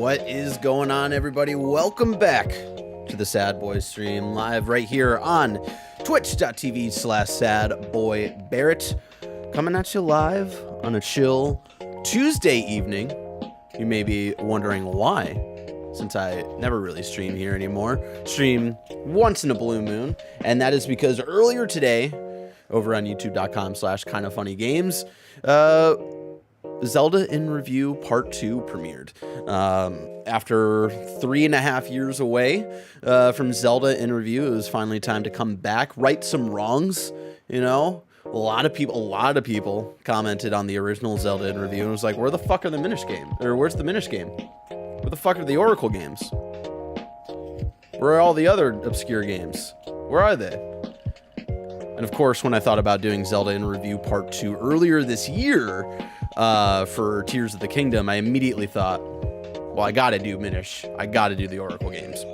What is going on, everybody? Welcome back to the Sad Boy stream, live right here on twitch.tv/sadboybarrett. Coming at you live on a chill Tuesday evening. You may be wondering why, since I never really stream here anymore. Stream once in a blue moon, and that is because earlier today, over on youtube.com/kindafunnygames, Zelda in Review Part 2 premiered. After 3.5 years away from Zelda in Review, it was finally time to come back, right some wrongs, you know? A lot of people commented on the original Zelda in Review and was like, where the fuck are the Minish game? Or where's the Minish game? Where the fuck are the Oracle games? Where are all the other obscure games? Where are they? And of course, when I thought about doing Zelda in Review Part 2 earlier this year for Tears of the Kingdom, I immediately thought, well, I gotta do Minish. I gotta do the Oracle games.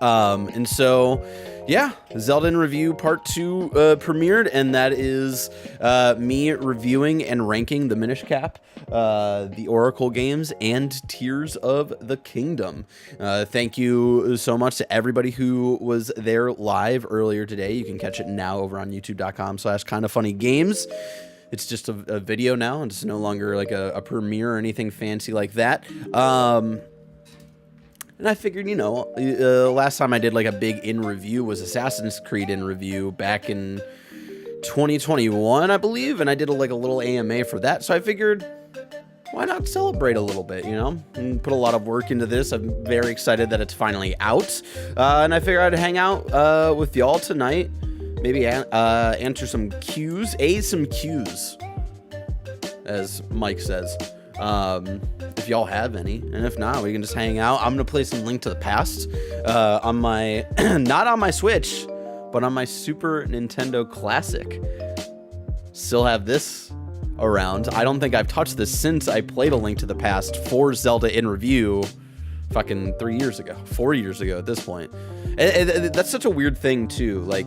And so, yeah, Zelda in Review Part 2 premiered, and that is me reviewing and ranking the Minish Cap, the Oracle games, and Tears of the Kingdom. Thank you so much to everybody who was there live earlier today. You can catch it now over on youtube.com/kindafunnygames. It's just a video now, and it's no longer like a premiere or anything fancy like that. And I figured, you know, last time I did like a big in review was Assassin's Creed in review back in 2021, I believe, and I did like a little AMA for that. So I figured, why not celebrate a little bit, you know, and put a lot of work into this. I'm very excited that it's finally out, and I figured I'd hang out with y'all tonight. Maybe answer some Q's, as Mike says. If y'all have any, and if not, we can just hang out. I'm gonna play some Link to the Past on my not on my Switch, but on my Super Nintendo Classic. Still have this around. I don't think I've touched this since I played A Link to the Past for Zelda in Review fucking 4 years ago at this point. And that's such a weird thing too. Like,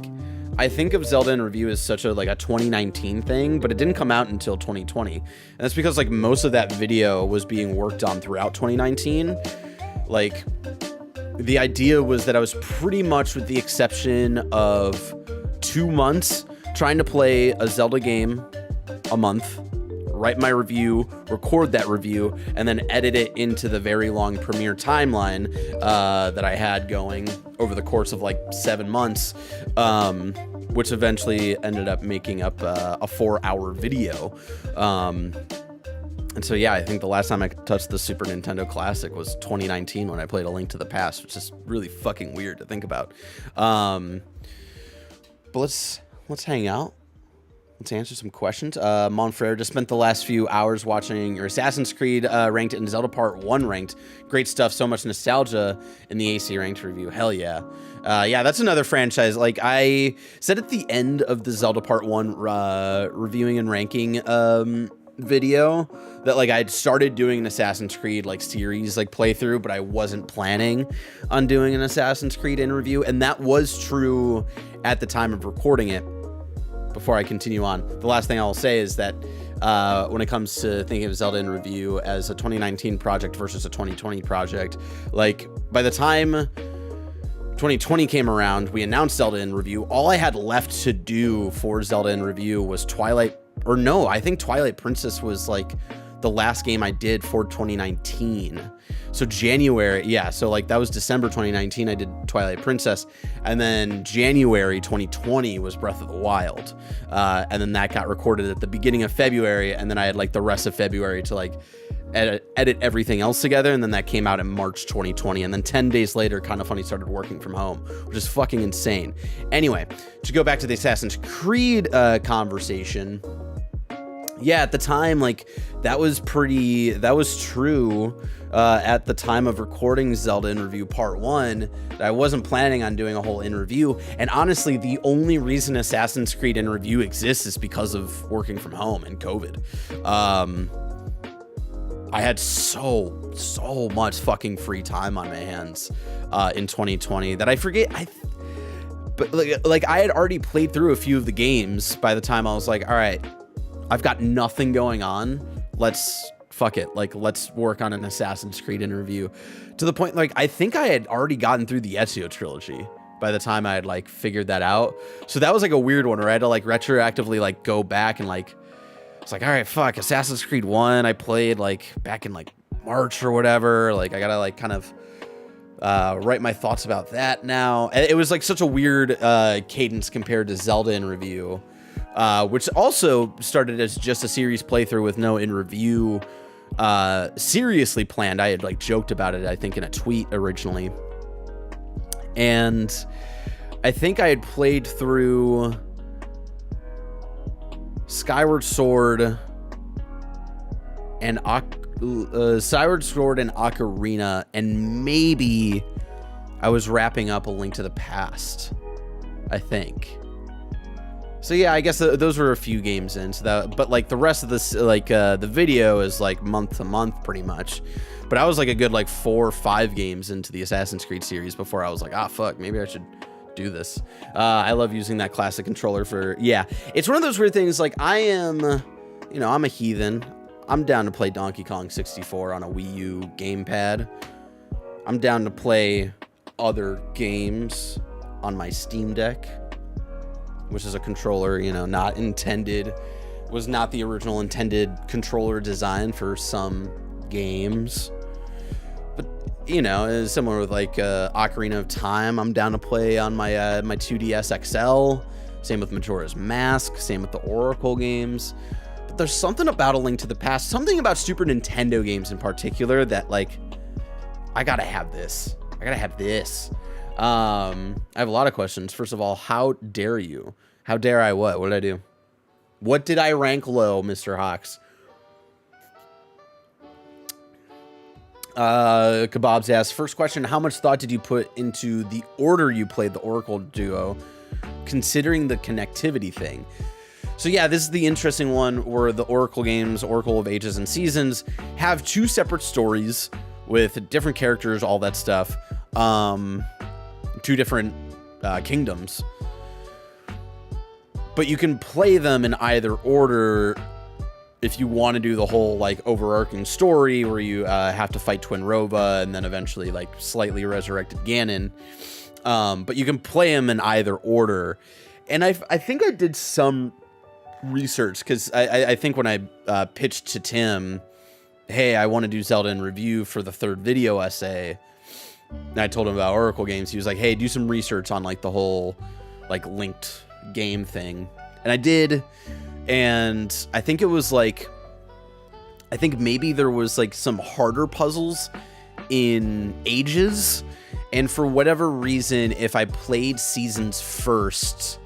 I think of Zelda in Review as such a 2019 thing, but it didn't come out until 2020. And that's because like most of that video was being worked on throughout 2019. Like, the idea was that I was pretty much, with the exception of 2 months, trying to play a Zelda game a month, write my review, record that review, and then edit it into the very long premiere timeline that I had going over the course of like 7 months, which eventually ended up making up a 4-hour video. And so, yeah, I think the last time I touched the Super Nintendo Classic was 2019 when I played A Link to the Past, which is really fucking weird to think about. But let's hang out. Let's answer some questions. Monfrere just spent the last few hours watching your Assassin's Creed ranked and Zelda Part 1 ranked. Great stuff. So much nostalgia in the AC ranked review. Hell yeah. Yeah, that's another franchise. Like I said at the end of the Zelda Part 1 reviewing and ranking video that like I'd started doing an Assassin's Creed like series like playthrough, but I wasn't planning on doing an Assassin's Creed in review. And that was true at the time of recording it. Before I continue on, the last thing I'll say is that when it comes to thinking of Zelda in Review as a 2019 project versus a 2020 project, like by the time 2020 came around, we announced Zelda in Review. All I had left to do for Zelda in Review was I think Twilight Princess was like the last game I did for 2019. So January, yeah, so like that was December 2019, I did Twilight Princess, and then January 2020 was Breath of the Wild, and then that got recorded at the beginning of February, and then I had like the rest of February to like edit everything else together, and then that came out in March 2020, and then 10 days later, Kinda Funny started working from home, which is fucking insane. Anyway, to go back to the Assassin's Creed conversation, yeah, at the time, like that was true. At the time of recording Zelda in Review Part 1, that I wasn't planning on doing a whole in review. And honestly, the only reason Assassin's Creed in Review exists is because of working from home and COVID. I had so much fucking free time on my hands in 2020 that I forget. But like I had already played through a few of the games by the time I was like, all right, I've got nothing going on. Let's fuck it. Like, let's work on an Assassin's Creed in review. To the point, like, I think I had already gotten through the Ezio trilogy by the time I had, like, figured that out. So that was, like, a weird one where I had to, like, retroactively, like, go back and, like, it's like, all right, fuck, Assassin's Creed 1, I played, like, back in, like, March or whatever. Like, I gotta, like, kind of write my thoughts about that now. It was, like, such a weird cadence compared to Zelda in review. Which also started as just a series playthrough with no in review seriously planned. I had like joked about it, I think, in a tweet originally. And I think I had played through Skyward Sword and Ocarina, and maybe I was wrapping up A Link to the Past, I think. So yeah, I guess those were a few games in. So that, but like the rest of this, like the video is like month to month pretty much. But I was like a good like 4 or 5 games into the Assassin's Creed series before I was like, ah, fuck, maybe I should do this. I love using that classic controller for, yeah. It's one of those weird things. Like I am, you know, I'm a heathen. I'm down to play Donkey Kong 64 on a Wii U gamepad. I'm down to play other games on my Steam Deck, which is a controller, you know, was not the original intended controller design for some games. But, you know, it's similar with like Ocarina of Time. I'm down to play on my my 2DS XL. Same with Majora's Mask. Same with the Oracle games. But there's something about A Link to the Past, something about Super Nintendo games in particular that like, I gotta have this. I gotta have this. I have a lot of questions. First of all, how dare you? How dare I what? What did I do? What did I rank low, Mr. Hawks? Kebabs asks, first question, how much thought did you put into the order you played the Oracle duo, considering the connectivity thing? So yeah, this is the interesting one where the Oracle games, Oracle of Ages and Seasons, have 2 separate stories with different characters, all that stuff. 2 different kingdoms. But you can play them in either order if you want to do the whole like overarching story where you have to fight Twinrova and then eventually like slightly resurrected Ganon. But you can play them in either order. And I think I did some research because I think when I pitched to Tim, hey, I want to do Zelda in review for the 3rd video essay, and I told him about Oracle games. He was like, hey, do some research on like the whole like linked game thing. And I did. And I think it was like, I think maybe there was like some harder puzzles in Ages. And for whatever reason, if I played Seasons first,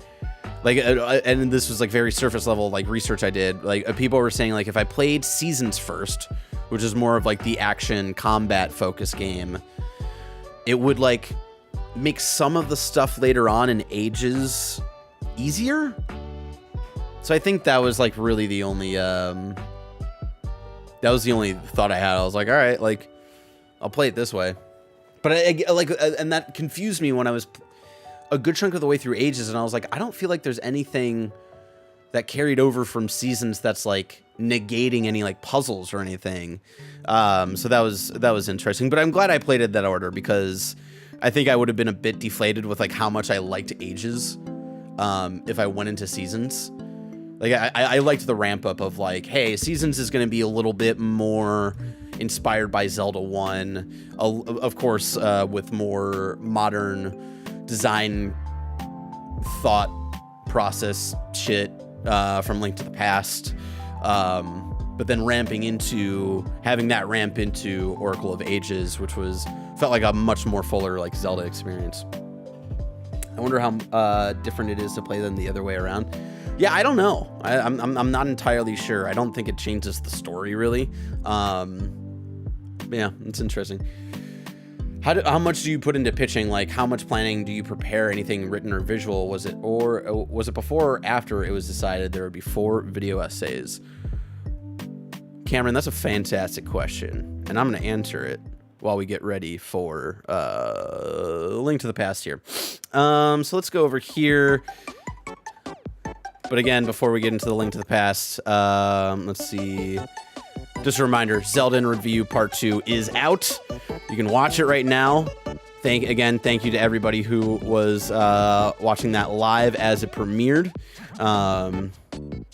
like, and this was like very surface level, like research I did, like people were saying like, if I played Seasons first, which is more of like the action combat focus game, it would like make some of the stuff later on in Ages easier. So I think that was like really the only that was the only thought I had. I was like, all right, like I'll play it this way. But I like, and that confused me when I was a good chunk of the way through Ages, and I was like, I don't feel like there's anything that carried over from Seasons that's like negating any like puzzles or anything. So that was interesting. But I'm glad I played it that order, because I think I would have been a bit deflated with like how much I liked Ages if I went into Seasons. Like I liked the ramp up of like, hey, Seasons is going to be a little bit more inspired by Zelda 1, of course, with more modern design thought process shit from Link to the Past, but then having that ramp into Oracle of Ages, which felt like a much more fuller like Zelda experience. I wonder how different it is to play them the other way around. Yeah, I don't know. I'm not entirely sure. I don't think it changes the story really. Yeah, it's interesting. How much do you put into pitching? Like, how much planning do you prepare? Anything written or visual? Was it before or after it was decided there would be 4 video essays? Cameron, that's a fantastic question, and I'm going to answer it while we get ready for Link to the Past here. So let's go over here. But again, before we get into the Link to the Past, let's see. just a reminder, Zelda in Review Part 2 is out. You can watch it right now. Thank you to everybody who was watching that live as it premiered.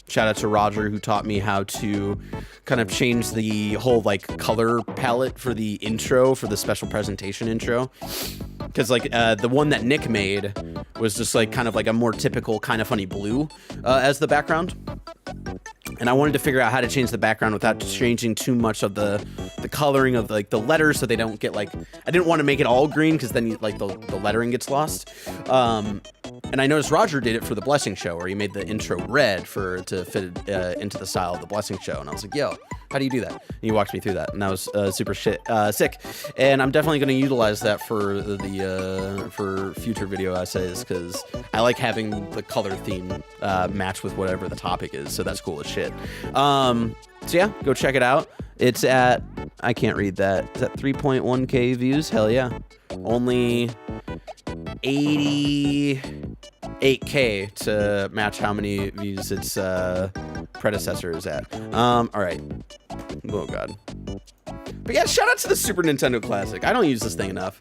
Shout out to Roger, who taught me how to kind of change the whole like color palette for the intro, for the special presentation intro. Because like the one that Nick made was just like kind of like a more typical kind of funny blue as the background. And I wanted to figure out how to change the background without changing too much of the coloring of like the letters, so they don't get like, I didn't want to make it all green because then like the lettering gets lost. And I noticed Roger did it for the Blessing Show, where he made the intro red to fit into the style of the Blessing Show. And I was like, yo, how do you do that? And he walked me through that, and that was super sick. And I'm definitely going to utilize that for for future video essays, because I like having the color theme match with whatever the topic is. So that's cool as shit. So yeah, go check it out. It's at, I can't read that. It's at 3.1K views. Hell yeah. Only 88K to match how many views its predecessor is at. All right. Oh god. But yeah, shout out to the Super Nintendo Classic. I don't use this thing enough.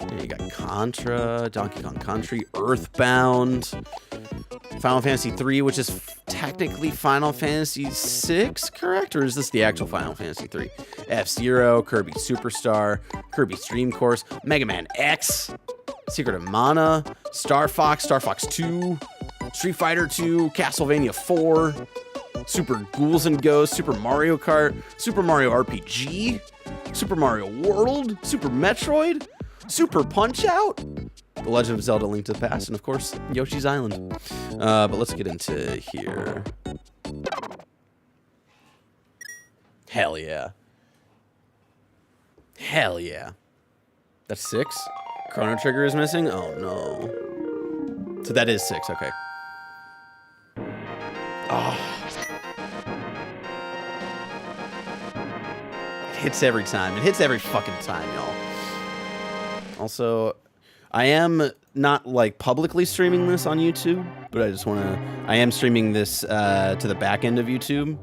Yeah, you got Contra, Donkey Kong Country, Earthbound, Final Fantasy 3, which is technically Final Fantasy 6, correct? Or is this the actual Final Fantasy 3? F-Zero, Kirby Superstar, Kirby Dream Course, Mega Man X, Secret of Mana, Star Fox 2, Street Fighter 2, Castlevania 4, Super Ghouls and Ghosts, Super Mario Kart, Super Mario RPG, Super Mario World, Super Metroid, Super Punch-Out!, The Legend of Zelda: Link to the Past, and of course, Yoshi's Island. But let's get into here. Hell yeah. Hell yeah. That's 6? Chrono Trigger is missing? Oh no. So that is 6, okay. Oh. It hits every time. It hits every fucking time, y'all. Also, I am not like publicly streaming this on YouTube, but I am streaming this to the back end of YouTube.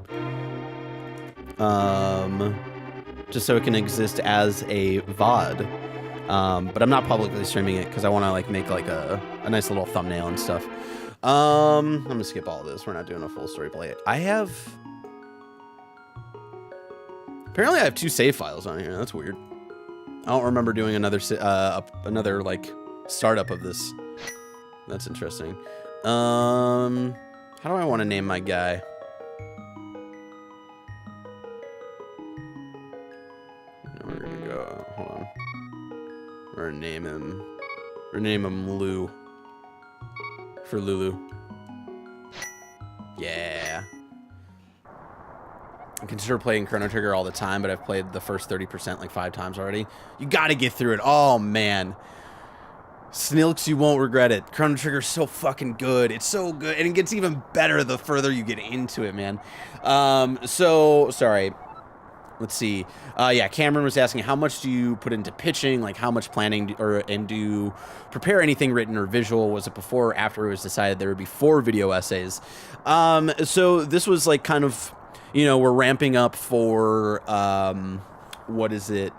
Just so it can exist as a VOD. But I'm not publicly streaming it because I want to like make like a nice little thumbnail and stuff. I'm gonna skip all of this. We're not doing a full story play. Apparently I have 2 save files on here. That's weird. I don't remember doing another like startup of this. That's interesting. How do I want to name my guy? We're gonna go. Hold on. We're gonna name him. We're gonna name him Lou. For Lulu. Yeah. I consider playing Chrono Trigger all the time, but I've played the first 30% like 5 times already. You gotta get through it. Oh, man. Snilks, you won't regret it. Chrono Trigger's so fucking good. It's so good. And it gets even better the further you get into it, man. Sorry. Let's see. Yeah, Cameron was asking, how much do you put into pitching? Like, how much planning and do you prepare anything written or visual? Was it before or after it was decided there would be 4 video essays? So this was like kind of, you know, we're ramping up for, what is it?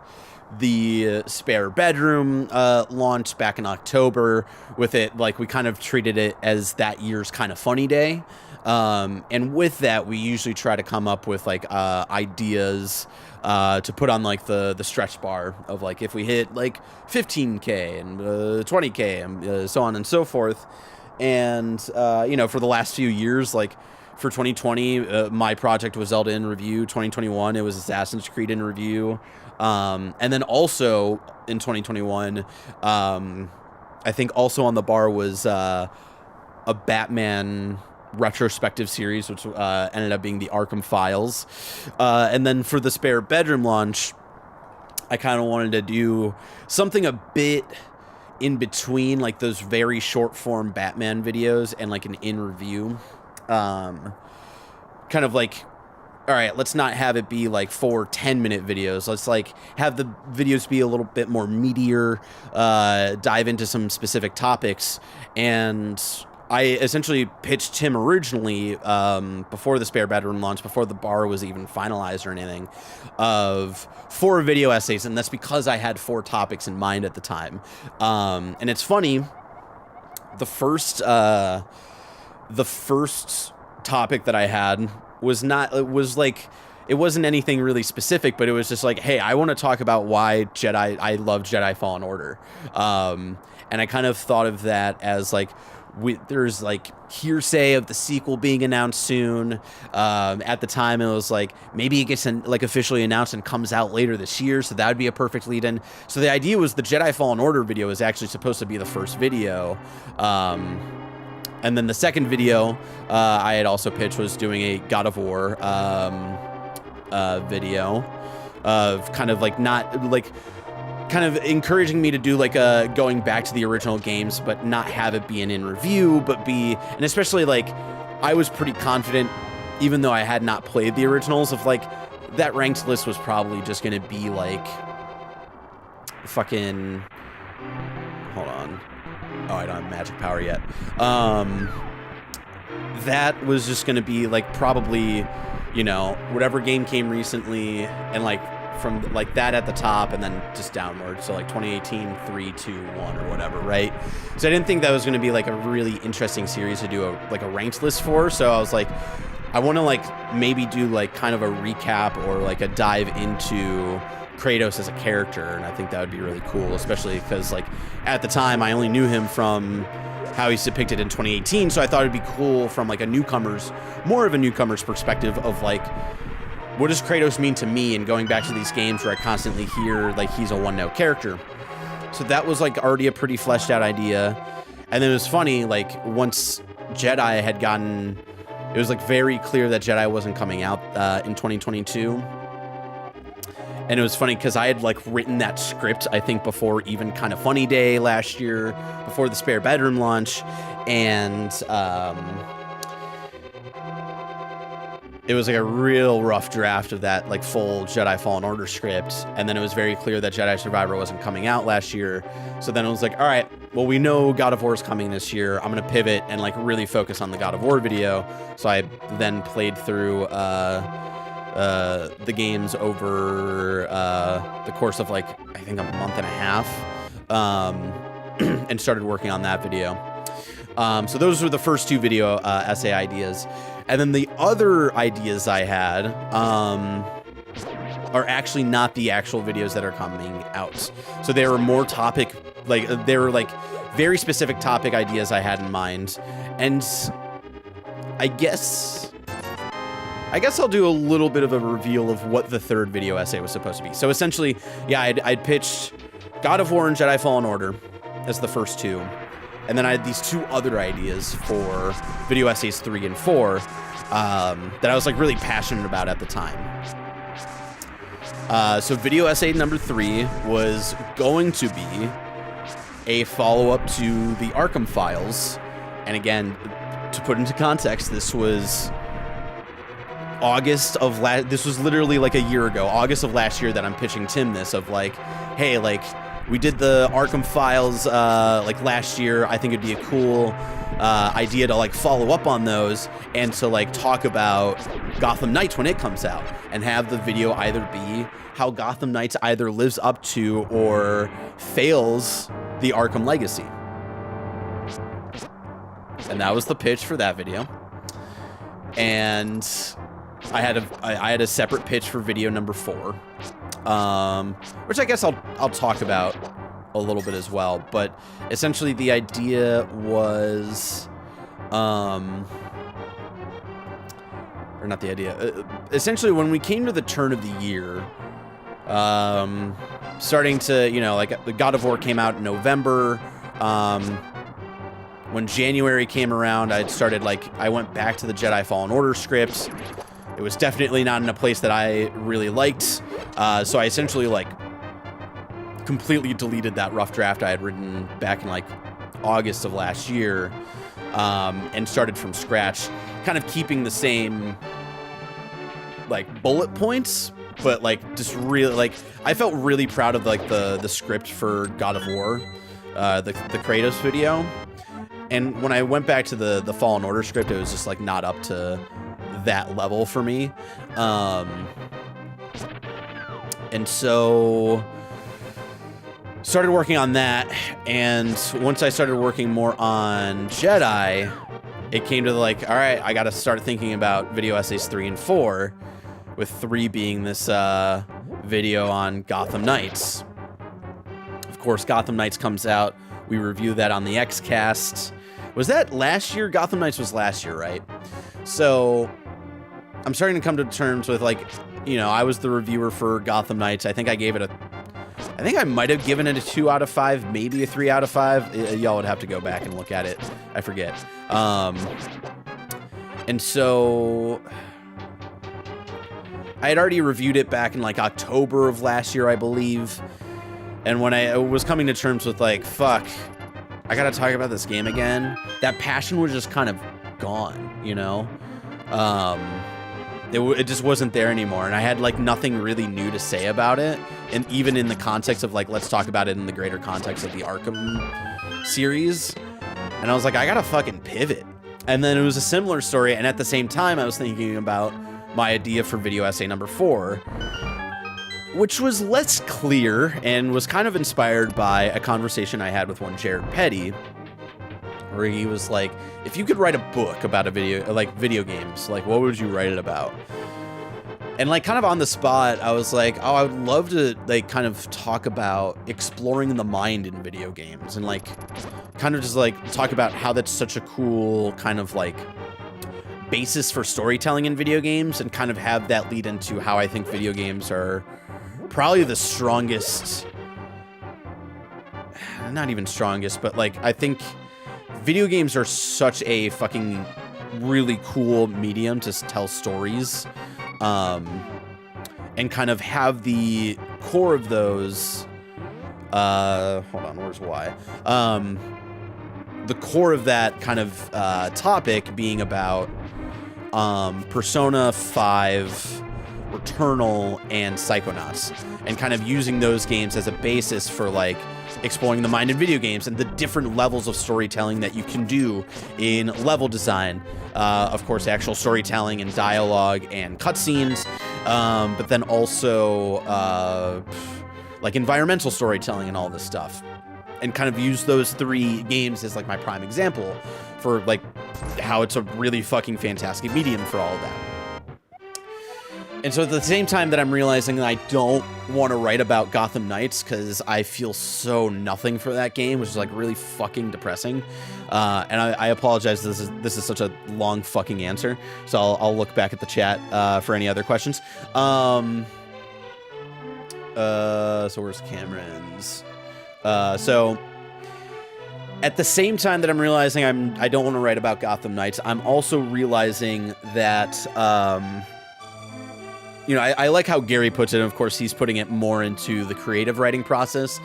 The Spare Bedroom launched back in October with it. Like, we kind of treated it as that year's kind of funny day. And with that, we usually try to come up with like ideas to put on like the stretch bar of like if we hit like 15K and 20K and so on and so forth. And you know, for the last few years, like for 2020, my project was Zelda in Review. 2021, it was Assassin's Creed in Review. And then also in 2021, I think also on the bar was a Batman retrospective series, which ended up being the Arkham Files. And then for the Spare Bedroom launch, I kind of wanted to do something a bit in between like those very short form Batman videos and like an in review. Kind of like, all right, let's not have it be like 4 10-minute videos. Let's like have the videos be a little bit more meatier, dive into some specific topics, and I essentially pitched him originally before the spare bedroom launch, before the bar was even finalized or anything, of 4 video essays, and that's because I had 4 topics in mind at the time. And it's funny, the first topic that I had was not, it was like, it wasn't anything really specific, but it was just like, hey, I want to talk about why I love Jedi Fallen Order. And I kind of thought of that as like, there's like hearsay of the sequel being announced soon. At the time, it was like maybe it gets like officially announced and comes out later this year, so that would be a perfect lead-in. So the idea was the Jedi Fallen Order video was actually supposed to be the first video, and then the second video I had also pitched was doing a God of War video of kind of like not like. Kind of encouraging me to do like going back to the original games, but not have it be an in review, but be, and especially like I was pretty confident, even though I had not played the originals, of like that ranked list was probably just going to be like fucking, hold on. Oh, I don't have magic power yet. That was just going to be like probably, you know, whatever game came recently and like from like that at the top and then just downward. So like 2018, 3, 2, 1 or whatever, right? So I didn't think that was going to be like a really interesting series to do a ranked list for. So I was like, I want to like maybe do like kind of a recap or like a dive into Kratos as a character. And I think that would be really cool, especially because like at the time I only knew him from how he's depicted in 2018. So I thought it'd be cool from like more of a newcomer's perspective of like, what does Kratos mean to me? And going back to these games where I constantly hear like he's a one-note character. So that was like already a pretty fleshed out idea. And then it was funny, like once Jedi had gotten, it was like very clear that Jedi wasn't coming out in 2022. And it was funny because I had like written that script, I think before even Kind of Funny Day last year, before the spare bedroom launch. And it was like a real rough draft of that like full Jedi Fallen Order script. And then it was very clear that Jedi Survivor wasn't coming out last year. So then it was like, all right, well, we know God of War is coming this year. I'm going to pivot and like really focus on the God of War video. So I then played through the games over the course of like, I think a month and a half, and started working on that video. So those were the first 2 video essay ideas. And then the other ideas I had are actually not the actual videos that are coming out. So they were more topic, like they were like very specific topic ideas I had in mind. And I guess I'll do a little bit of a reveal of what the third video essay was supposed to be. So essentially, yeah, I'd pitched God of War and Jedi Fallen Order as the first 2. And then I had these 2 other ideas for video essays 3 and 4 that I was like really passionate about at the time. So video essay number 3 was going to be a follow-up to the Arkham Files. And again, to put into context, this was August of this was literally like a year ago, August of last year, that I'm pitching Tim this of like, hey, like we did the Arkham Files like last year. I think it'd be a cool idea to like follow up on those and to like talk about Gotham Knights when it comes out and have the video either be how Gotham Knights either lives up to or fails the Arkham legacy. And that was the pitch for that video. And I had a separate pitch for video number 4, which I guess I'll talk about a little bit as well. But essentially, the idea was, or not the idea. Essentially, when we came to the turn of the year, starting to, you know, like the God of War came out in November. When January came around, I went back to the Jedi Fallen Order script. It was definitely not in a place that I really liked. So I essentially like completely deleted that rough draft I had written back in like August of last year, and started from scratch, kind of keeping the same like bullet points, but like just really like I felt really proud of like the script for God of War, the Kratos video. And when I went back to the Fallen Order script, it was just like not up to that level for me. And so started working on that, and once I started working more on Jedi, it came to like, all right, I got to start thinking about video essays 3 and 4, with 3 being this video on Gotham Knights. Of course, Gotham Knights comes out. We review that on the Xcast. Was that last year? Gotham Knights was last year, right? So I'm starting to come to terms with, like, you know, I was the reviewer for Gotham Knights. I think I gave it I think I might have given it a 2 out of 5, maybe a 3 out of 5. Y'all would have to go back and look at it. I forget. And so I had already reviewed it back in like October of last year, I believe. And when I was coming to terms with like, fuck, I gotta talk about this game again, that passion was just kind of gone, you know? It just wasn't there anymore, and I had like nothing really new to say about it. And even in the context of like, let's talk about it in the greater context of the Arkham series. And I was like, I gotta fucking pivot. And then it was a similar story, and at the same time, I was thinking about my idea for video essay number 4, which was less clear and was kind of inspired by a conversation I had with one Jared Petty, where he was like, if you could write a book about a video games, like what would you write it about? And like kind of on the spot, I was like, oh, I would love to like kind of talk about exploring the mind in video games, and like kind of just like talk about how that's such a cool kind of like basis for storytelling in video games, and kind of have that lead into how I think video games are probably the strongest, not even strongest, but like I think video games are such a fucking really cool medium to tell stories, and kind of have the core of those, hold on, where's why? The core of that kind of topic being about Persona 5, Returnal, and Psychonauts, and kind of using those games as a basis for like exploring the mind in video games and the different levels of storytelling that you can do in level design. Of course, actual storytelling and dialogue and cutscenes, but then also like environmental storytelling and all this stuff. And kind of use those 3 games as like my prime example for like how it's a really fucking fantastic medium for all of that. And so at the same time that I'm realizing that I don't want to write about Gotham Knights because I feel so nothing for that game, which is like really fucking depressing. And I apologize. This is such a long fucking answer. So I'll look back at the chat for any other questions. So where's Cameron's? So at the same time that I'm realizing I don't want to write about Gotham Knights, I'm also realizing that you know, I like how Gary puts it, and of course he's putting it more into the creative writing process,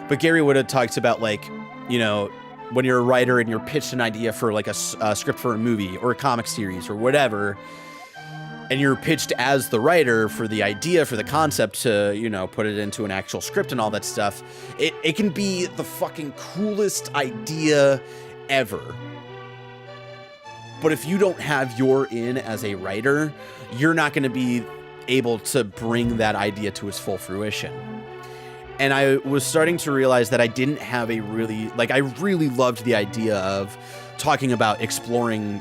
but Gary would have talked about like, you know, when you're a writer and you're pitched an idea for like a script for a movie or a comic series or whatever, and you're pitched as the writer for the idea, for the concept to, you know, put it into an actual script and all that stuff, it can be the fucking coolest idea ever. But if you don't have your in as a writer, you're not going to be able to bring that idea to its full fruition. And I was starting to realize that I didn't have a really, like, I really loved the idea of talking about exploring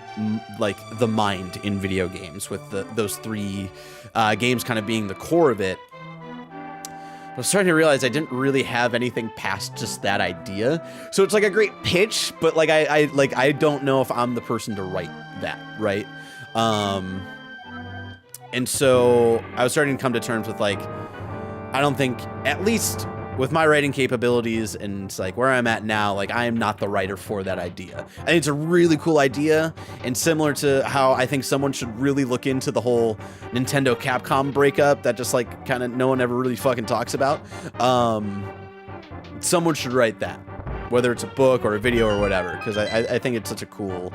like the mind in video games, with those 3 games kind of being the core of it. I was starting to realize I didn't really have anything past just that idea. So it's like a great pitch, but like I don't know if I'm the person to write that, right? And so I was starting to come to terms with like, I don't think, at least with my writing capabilities and like where I'm at now, like I am not the writer for that idea. I think it's a really cool idea, and similar to how I think someone should really look into the whole Nintendo Capcom breakup that just like kind of no one ever really fucking talks about. Someone should write that, whether it's a book or a video or whatever, because I think it's such a cool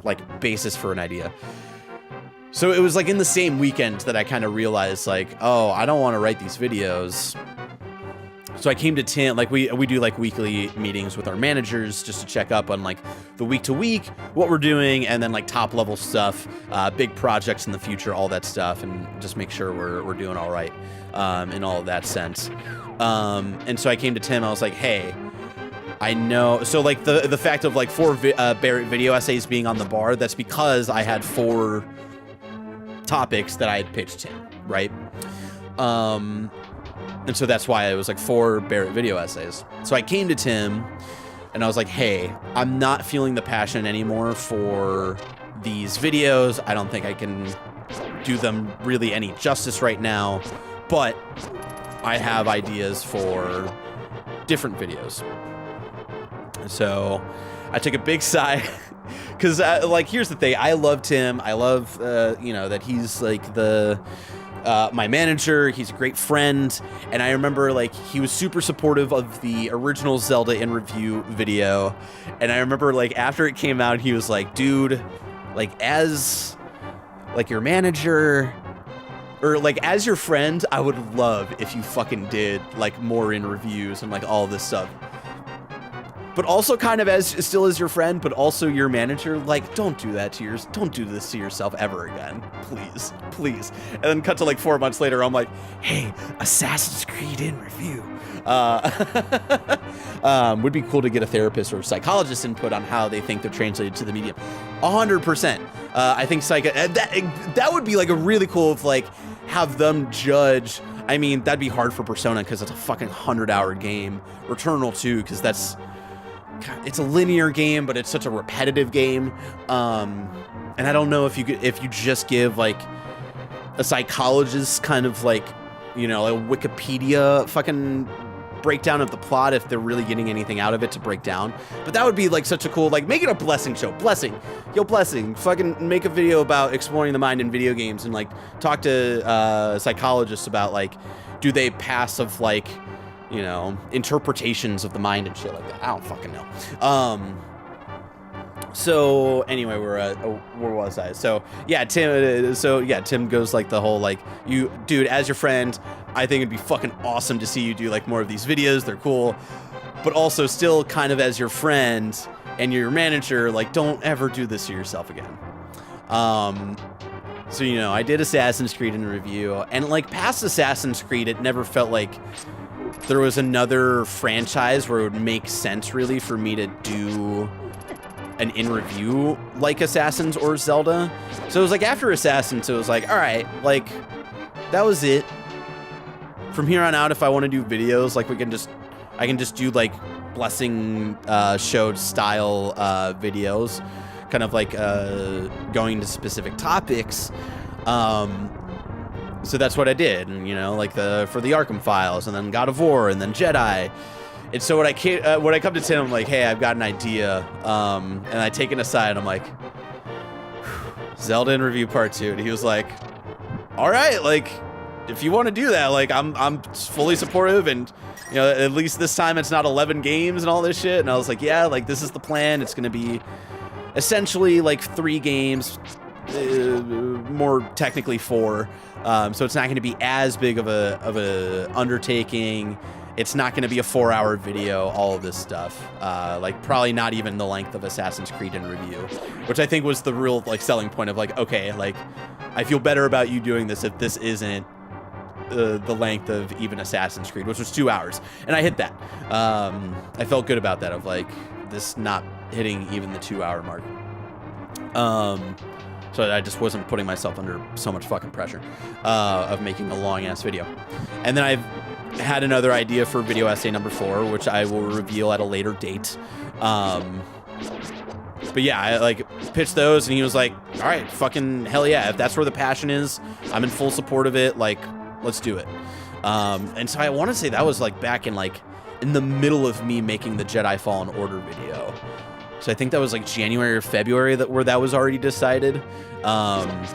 like basis for an idea. So it was like in the same weekend that I kind of realized like, oh, I don't want to write these videos. So I came to Tim, like we do like weekly meetings with our managers just to check up on like the week to week, what we're doing, and then like top level stuff, big projects in the future, all that stuff, and just make sure we're doing all right in all of that sense. And so I came to Tim, I was like, hey, I know, so like the fact of like 4 Barrett video essays being on the bar, that's because I had 4 topics that I had pitched him, right? And so that's why it was like 4 Barrett video essays. So I came to Tim and I was like, hey, I'm not feeling the passion anymore for these videos. I don't think I can do them really any justice right now, but I have ideas for different videos. So I took a big sigh because like, here's the thing. I love Tim. I love, you know, that he's like my manager. He's a great friend. And I remember like he was super supportive of the original Zelda in review video. And I remember like after it came out, he was like, dude, like as like your manager or like as your friend, I would love if you fucking did like more in reviews and like all this stuff. But also kind of still as your friend, but also your manager, like, don't do this to yourself ever again. Please, please. And then cut to like 4 months later, I'm like, hey, Assassin's Creed in review. Would be cool to get a therapist or a psychologist input on how they think they're translated to the medium. 100%. I think that would be like a really cool, if like, have them judge. I mean, that'd be hard for Persona because it's a fucking 100-hour game. Returnal too, because it's a linear game, but it's such a repetitive game. And I don't know if you just give like a psychologist kind of like, you know, a Wikipedia fucking breakdown of the plot, if they're really getting anything out of it to break down. But that would be like such a cool, like, make it a Blessing show. Blessing, fucking make a video about exploring the mind in video games and like talk to psychologists about like, do they pass of like, you know, interpretations of the mind and shit like that. I don't fucking know. So anyway, where was I? So yeah, Tim goes like the whole like, you dude, as your friend, I think it'd be fucking awesome to see you do like more of these videos. They're cool, but also still kind of as your friend and your manager, like, don't ever do this to yourself again. So, you know, I did Assassin's Creed in review, and like past Assassin's Creed, it never felt like there was another franchise where it would make sense really for me to do an in review like Assassins or Zelda. So it was like after Assassins, it was like, all right, like that was it. From here on out, if I want to do videos, like I can just do like Blessing showed style videos, kind of like going to specific topics. So that's what I did, and you know, like for the Arkham Files, and then God of War, and then Jedi. And so when I come to Tim, I'm like, hey, I've got an idea, and I take it aside. I'm like, Zelda in review part 2, and he was like, all right, like if you want to do that, like I'm fully supportive, and you know, at least this time it's not 11 games and all this shit. And I was like, yeah, like this is the plan. It's gonna be essentially like 3 games, more technically 4. So it's not going to be as big of a undertaking. It's not going to be a 4-hour video, all of this stuff. Like probably not even the length of Assassin's Creed in review, which I think was the real like selling point of like, okay, like I feel better about you doing this if this isn't the length of even Assassin's Creed, which was 2 hours. And I hit that. I felt good about that, of like this not hitting even the 2-hour mark. So I just wasn't putting myself under so much fucking pressure of making a long-ass video. And then I've had another idea for video essay number 4, which I will reveal at a later date. But yeah, I like pitched those, and he was like, all right, fucking hell yeah. If that's where the passion is, I'm in full support of it. Like, let's do it. And so I want to say that was like back in the middle of me making the Jedi Fallen Order video. So I think that was like January or February where that was already decided. And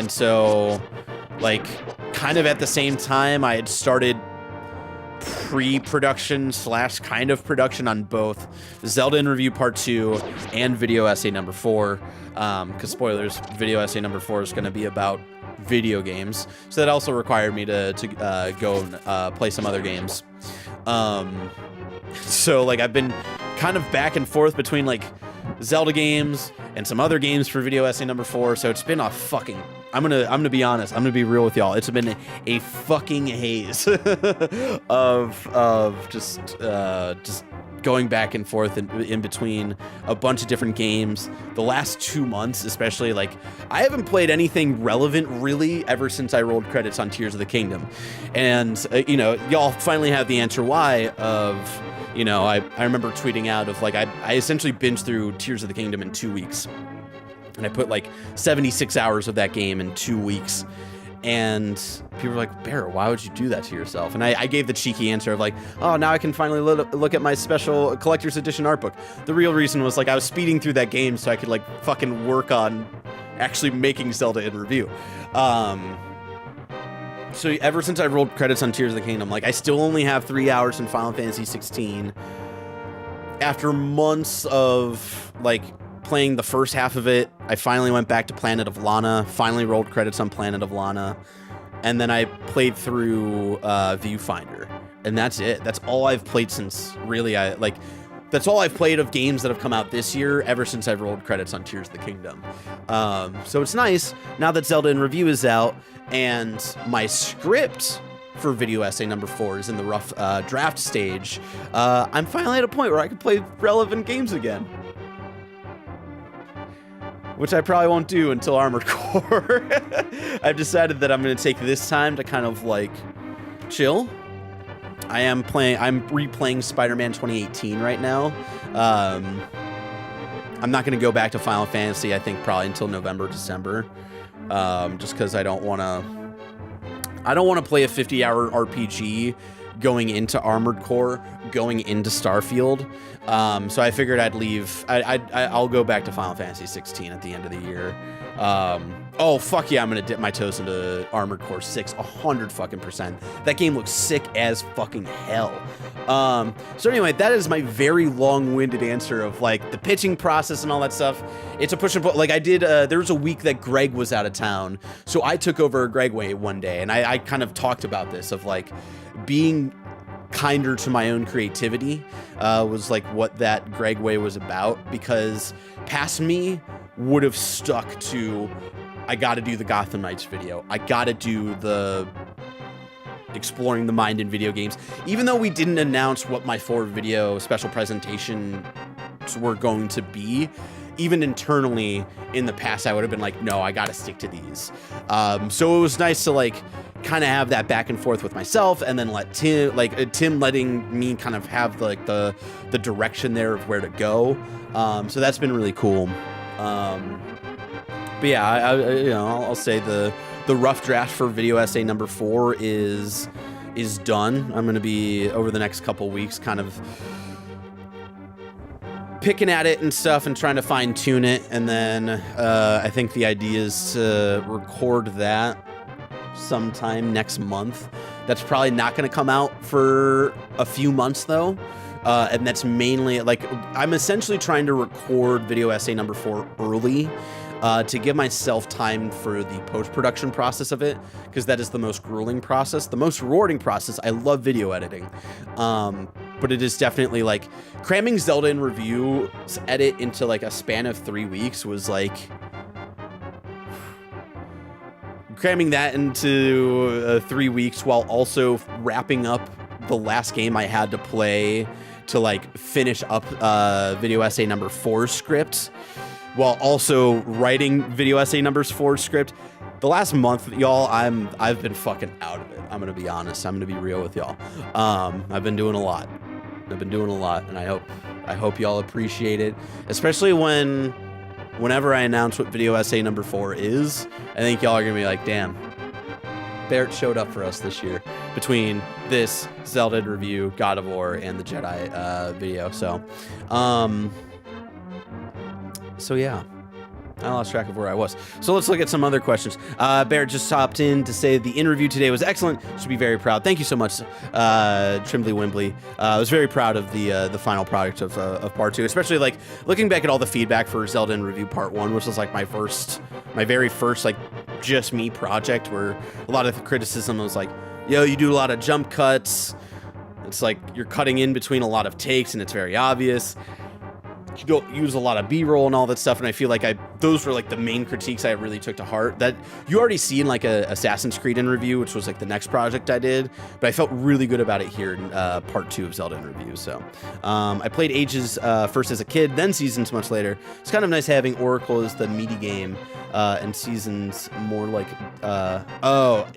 so like kind of at the same time I had started pre-production / kind of production on both Zelda in Review Part 2 and video essay number 4. Because spoilers, video essay number 4 is going to be about video games. So that also required me to go and play some other games. So like I've been kind of back and forth between like Zelda games and some other games for video essay number 4. So it's been a fucking, I'm gonna be honest, I'm gonna be real with y'all. It's been a fucking haze of just going back and forth in between a bunch of different games. The last 2 months, especially, like I haven't played anything relevant really ever since I rolled credits on Tears of the Kingdom. And you know, y'all finally have the answer why of, you know, I remember tweeting out of like, I essentially binged through Tears of the Kingdom in 2 weeks. And I put like 76 hours of that game in 2 weeks. And people were like, Barrett, why would you do that to yourself? And I gave the cheeky answer of like, oh, now I can finally look at my special collector's edition art book. The real reason was like I was speeding through that game so I could like fucking work on actually making Zelda in Review. So ever since I rolled credits on Tears of the Kingdom, like I still only have 3 hours in Final Fantasy 16. After months of like playing the first half of it, I finally went back to Planet of Lana, finally rolled credits on Planet of Lana, and then I played through Viewfinder, and that's it. That's all I've played since, really, that's all I've played of games that have come out this year ever since I've rolled credits on Tears of the Kingdom. So it's nice, now that Zelda in Review is out, and my script for video essay number 4 is in the rough draft stage, I'm finally at a point where I can play relevant games again. Which I probably won't do until Armored Core. I've decided that I'm going to take this time to kind of like chill. I'm replaying Spider-Man 2018 right now. I'm not going to go back to Final Fantasy, I think probably until November, December. Just because I don't want to play a 50-hour RPG going into Armored Core, going into Starfield. So I figured I'd leave. I'll go back to Final Fantasy 16 at the end of the year. Oh fuck yeah, I'm gonna dip my toes into Armored Core 6 100%. That game looks sick as fucking hell. So anyway, that is my very long-winded answer of like the pitching process and all that stuff. It's a push and pull. Like I did, there was a week that Greg was out of town, so I took over Greg Way one day, and I kind of talked about this of like being kinder to my own creativity was like what that Greg Way was about, because past me would have stuck to, I gotta do the Gotham Knights video, I gotta do the exploring the mind in video games, even though we didn't announce what my 4 video special presentations were going to be. Even internally in the past, I would have been like, no, I gotta stick to these. So it was nice to like kind of have that back and forth with myself, and then let Tim letting me kind of have like the direction there of where to go. So that's been really cool. But yeah, I'll say the rough draft for video essay number 4 is done. I'm gonna be over the next couple weeks kind of picking at it and stuff and trying to fine tune it, and then I think the idea is to record that sometime next month. That's probably not going to come out for a few months though, and that's mainly like I'm essentially trying to record video essay number 4 early to give myself time for the post-production process of it, because that is the most grueling process, the most rewarding process. I love video editing, but it is definitely like cramming Zelda in Review edit into like a span of 3 weeks was like cramming that into 3 weeks while also wrapping up the last game I had to play to like finish up video essay number 4 script, while also writing video essay numbers 4 script. The last month, y'all, I've been fucking out of it. I'm gonna be honest. I'm gonna be real with y'all. I've been doing a lot, and I hope y'all appreciate it, especially whenever I announce what video essay number 4 is. I think y'all are gonna be like, damn, Barrett showed up for us this year between this Zelda review, God of War, and the Jedi video. So yeah. I lost track of where I was. So let's look at some other questions. Barrett just hopped in to say the interview today was excellent. Should be very proud. Thank you so much, Trimbley Wimbley. I was very proud of the final product of part 2, especially like looking back at all the feedback for Zelda in Review Part 1, which was like my very first like just me project, where a lot of the criticism was like, yo, you do a lot of jump cuts. It's like you're cutting in between a lot of takes and it's very obvious. You don't use a lot of B-roll and all that stuff, and I feel like those were like the main critiques I really took to heart. That you already seen like a Assassin's Creed in Review, which was like the next project I did, but I felt really good about it here in part 2 of Zelda in Review. So I played Ages first as a kid, then Seasons much later. It's kind of nice having Oracle as the meaty game and Seasons more like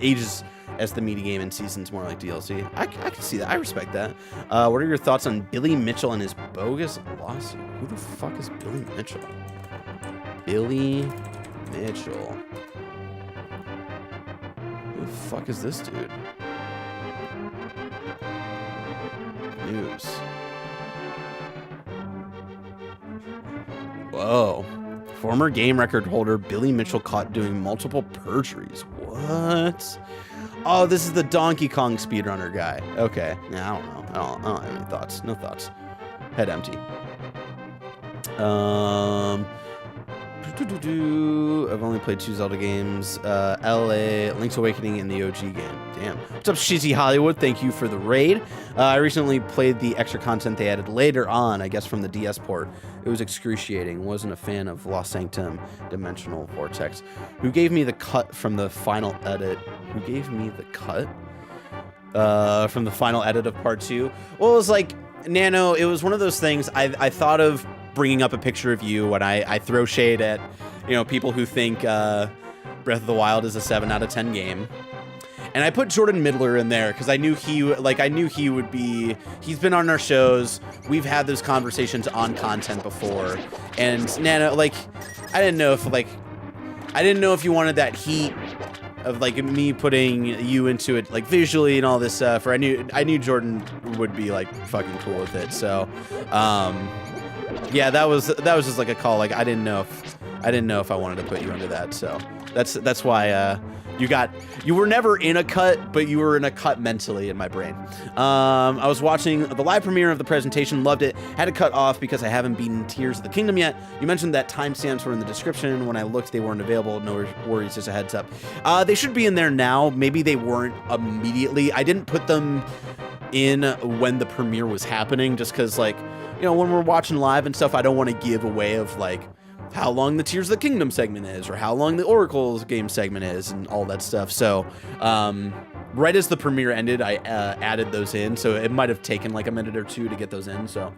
Ages as the meaty game and Seasons more like DLC. I can see that. I respect that. What are your thoughts on Billy Mitchell and his bogus lawsuit? Who the fuck is Billy Mitchell? Billy Mitchell. Who the fuck is this dude? News. Whoa. Former game record holder Billy Mitchell caught doing multiple perjuries. What? Oh, this is the Donkey Kong speedrunner guy. Okay. Yeah, I don't know. I don't have any thoughts. No thoughts. Head empty. I've only played 2 Zelda games. LA, Link's Awakening, and the OG game. Damn. What's up, Shizzy Hollywood? Thank you for the raid. I recently played the extra content they added later on, I guess from the DS port. It was excruciating. Wasn't a fan of Lost Sanctum Dimensional Vortex. Who gave me the cut from the final edit? Who gave me the cut from the final edit of part 2? Well, it was like, Nano, it was one of those things I thought of bringing up a picture of you when I throw shade at, you know, people who think Breath of the Wild is a 7 out of 10 game. And I put Jordan Middler in there because I knew he would be, he's been on our shows. We've had those conversations on content before. And Nana, like, I didn't know if you wanted that heat of like me putting you into it like visually and all this stuff, or I knew Jordan would be like fucking cool with it. So yeah, that was just like a call. Like I didn't know if I wanted to put you into that. So that's why you were never in a cut, but you were in a cut mentally in my brain. I was watching the live premiere of the presentation, loved it, had to cut off because I haven't beaten Tears of the Kingdom yet. You mentioned that timestamps were in the description. When I looked, they weren't available. No worries, just a heads up. They should be in there now. Maybe they weren't immediately. I didn't put them in when the premiere was happening, just because, like, you know, when we're watching live and stuff, I don't want to give away of like how long the Tears of the Kingdom segment is, or how long the Oracle's game segment is, and all that stuff. So, right as the premiere ended, I added those in. So it might have taken like a minute or 2 to get those in. So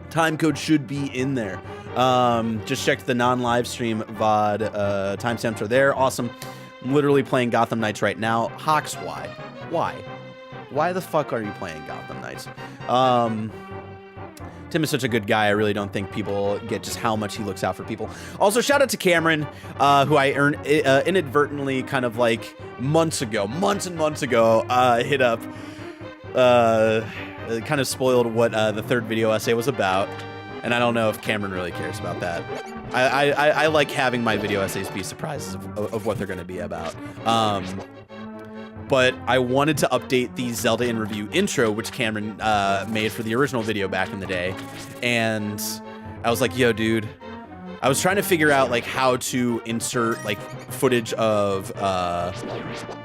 time code should be in there. Just checked the non-live stream VOD. Timestamps are there. Awesome. I'm literally playing Gotham Knights right now. Hawks, why? Why the fuck are you playing Gotham Knights? Tim is such a good guy. I really don't think people get just how much he looks out for people. Also, shout out to Cameron, who I inadvertently kind of like months and months ago, hit up, kind of spoiled what the third video essay was about. And I don't know if Cameron really cares about that. I like having my video essays be surprises of what they're going to be about. But I wanted to update the Zelda in Review intro, which Cameron made for the original video back in the day. And I was like, yo, dude, I was trying to figure out like how to insert like footage of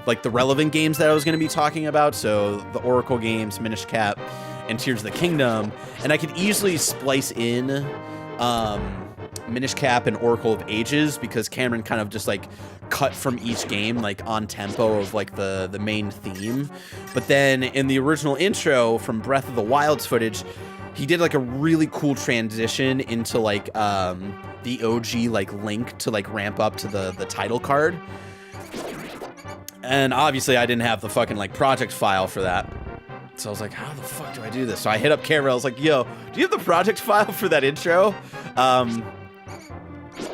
like the relevant games that I was going to be talking about. So the Oracle games, Minish Cap, and Tears of the Kingdom. And I could easily splice in Minish Cap and Oracle of Ages, because Cameron kind of just like cut from each game like on tempo of like the main theme. But then in the original intro from Breath of the Wild's footage, he did like a really cool transition into like the OG like Link to like ramp up to the title card. And obviously I didn't have the fucking like project file for that. So I was like, how the fuck do I do this? So I hit up Cameron. I was like, yo, do you have the project file for that intro?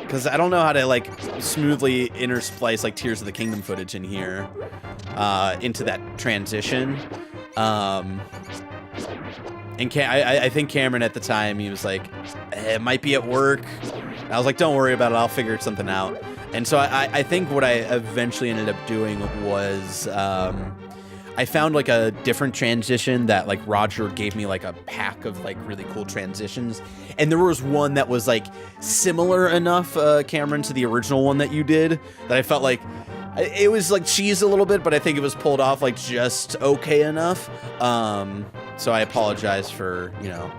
Because I don't know how to like smoothly intersplice like Tears of the Kingdom footage in here into that transition. And I think Cameron at the time, he was like, it might be at work. And I was like, don't worry about it. I'll figure something out. And so I think what I eventually ended up doing was I found like a different transition that like Roger gave me like a pack of like really cool transitions. And there was one that was like similar enough, Cameron, to the original one that you did that I felt like it was like cheese a little bit, but I think it was pulled off like just okay enough. So I apologize for, you know,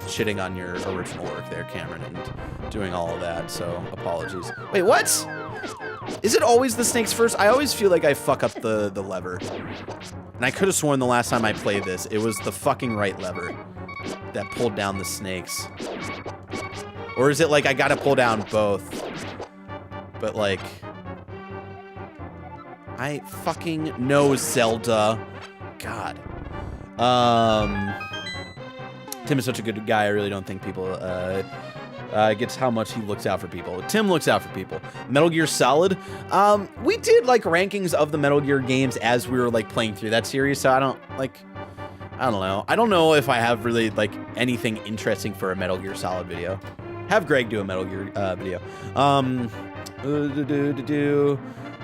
shitting on your original work there, Cameron, and doing all of that. So apologies. Wait, what? Is it always the snakes first? I always feel like I fuck up the lever. And I could have sworn the last time I played this, it was the fucking right lever that pulled down the snakes. Or is it like I gotta pull down both? But like, I fucking know Zelda. God. Tim is such a good guy. I really don't think people gets how much he looks out for people. Tim looks out for people. Metal Gear Solid. We did like rankings of the Metal Gear games as we were like playing through that series. So I don't know. I don't know if I have really like anything interesting for a Metal Gear Solid video. Have Greg do a Metal Gear video.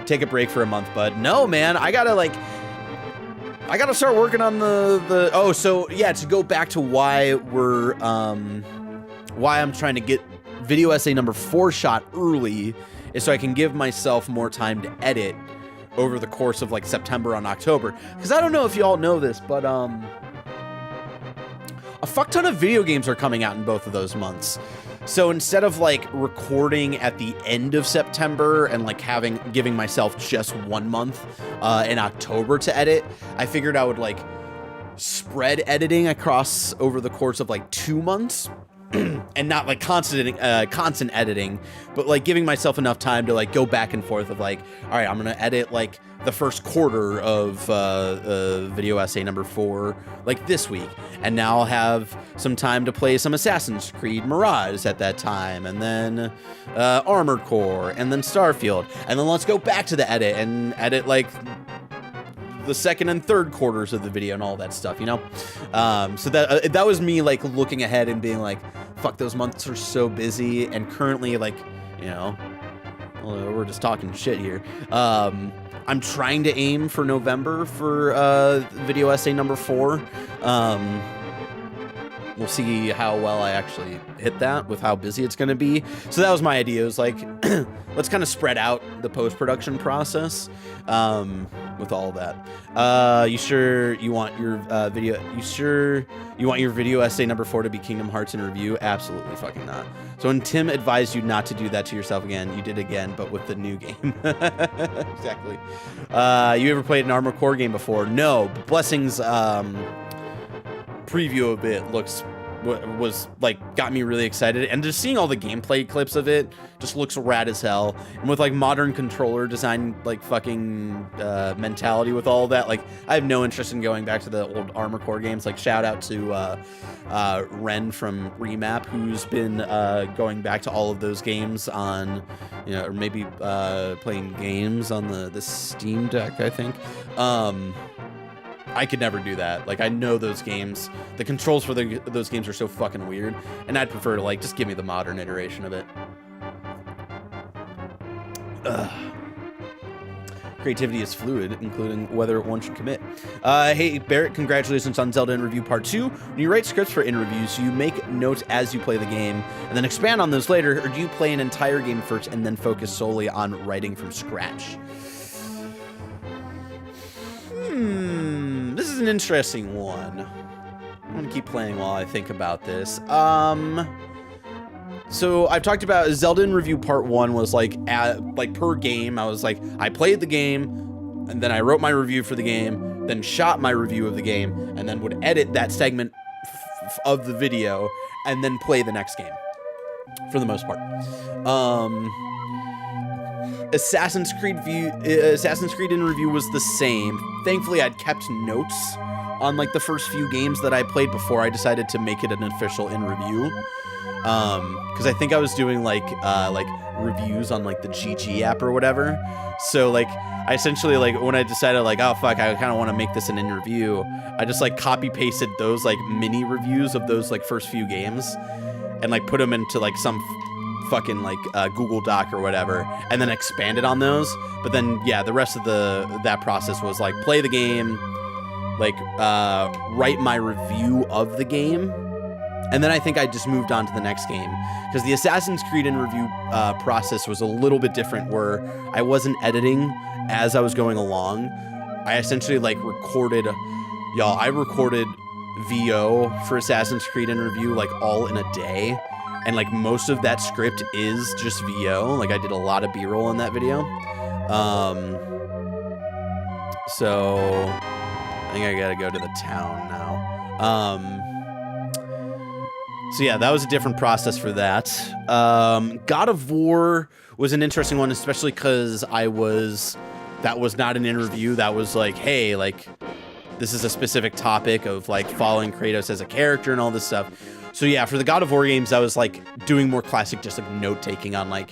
Take a break for a month, bud. No, man. I gotta start working on the oh, so yeah, to go back to why we're why I'm trying to get video essay number 4 shot early is so I can give myself more time to edit over the course of like September and October. Because I don't know if you all know this, but a fuck ton of video games are coming out in both of those months. So instead of like recording at the end of September and like giving myself just 1 month in October to edit, I figured I would like spread editing across over the course of like 2 months. And not like constant editing, but like giving myself enough time to like go back and forth of like, all right, I'm gonna edit like the first quarter of video essay number 4 like this week, and now I'll have some time to play some Assassin's Creed Mirage at that time, and then Armored Core, and then Starfield, and then let's go back to the edit and edit like the second and third quarters of the video and all that stuff, you know? So that was me like looking ahead and being like, fuck, those months are so busy. And currently, like, you know, we're just talking shit here. I'm trying to aim for November for video essay number 4. We'll see how well I actually hit that with how busy it's going to be. So that was my idea. It was like, let's kind of spread out the post-production process with all of that. You sure you want your video? You sure you want your video essay number 4 to be Kingdom Hearts in review? Absolutely fucking not. So when Tim advised you not to do that to yourself again, you did again, but with the new game. Exactly. You ever played an Armored Core game before? No. But Blessings preview of it was like got me really excited, and just seeing all the gameplay clips of it just looks rad as hell. And with like modern controller design, like fucking mentality with all of that, like I have no interest in going back to the old Armored Core games. Like shout out to Ren from Remap, who's been going back to all of those games on, you know, or maybe playing games on the Steam Deck, I think. I could never do that. Like, I know those games, the controls for those games are so fucking weird, and I'd prefer to, like, just give me the modern iteration of it. Ugh. Creativity is fluid, including whether one should commit. Hey, Barrett, congratulations on Zelda In Review Part 2. When you write scripts for In Reviews, you make notes as you play the game, and then expand on those later, or do you play an entire game first and then focus solely on writing from scratch? This is an interesting one. I'm gonna keep playing while I think about this. So I've talked about Zelda In Review Part 1 was like per game. I was like, I played the game, and then I wrote my review for the game, then shot my review of the game, and then would edit that segment of the video, and then play the next game, for the most part. Assassin's Creed In Review was the same. Thankfully, I'd kept notes on like the first few games that I played before I decided to make it an official In Review. Because I think I was doing like reviews on like the GG app or whatever. So like I essentially, like, when I decided like, oh fuck, I kind of want to make this an In Review, I just like copy pasted those like mini reviews of those like first few games and like put them into like some fucking like Google Doc or whatever, and then expanded on those. But then yeah, the rest of that process was like play the game, like write my review of the game, and then I think I just moved on to the next game, because the Assassin's Creed in review process was a little bit different, where I wasn't editing as I was going along. I essentially like recorded, y'all, I recorded VO for Assassin's Creed in review like all in a day, and like most of that script is just VO. Like I did a lot of B-roll in that video. So I think I gotta go to the town now. So yeah, that was a different process for that. God of War was an interesting one, especially because that was not an interview. That was like, hey, like, this is a specific topic of like following Kratos as a character and all this stuff. So yeah, for the God of War games, I was like doing more classic, just like note taking on like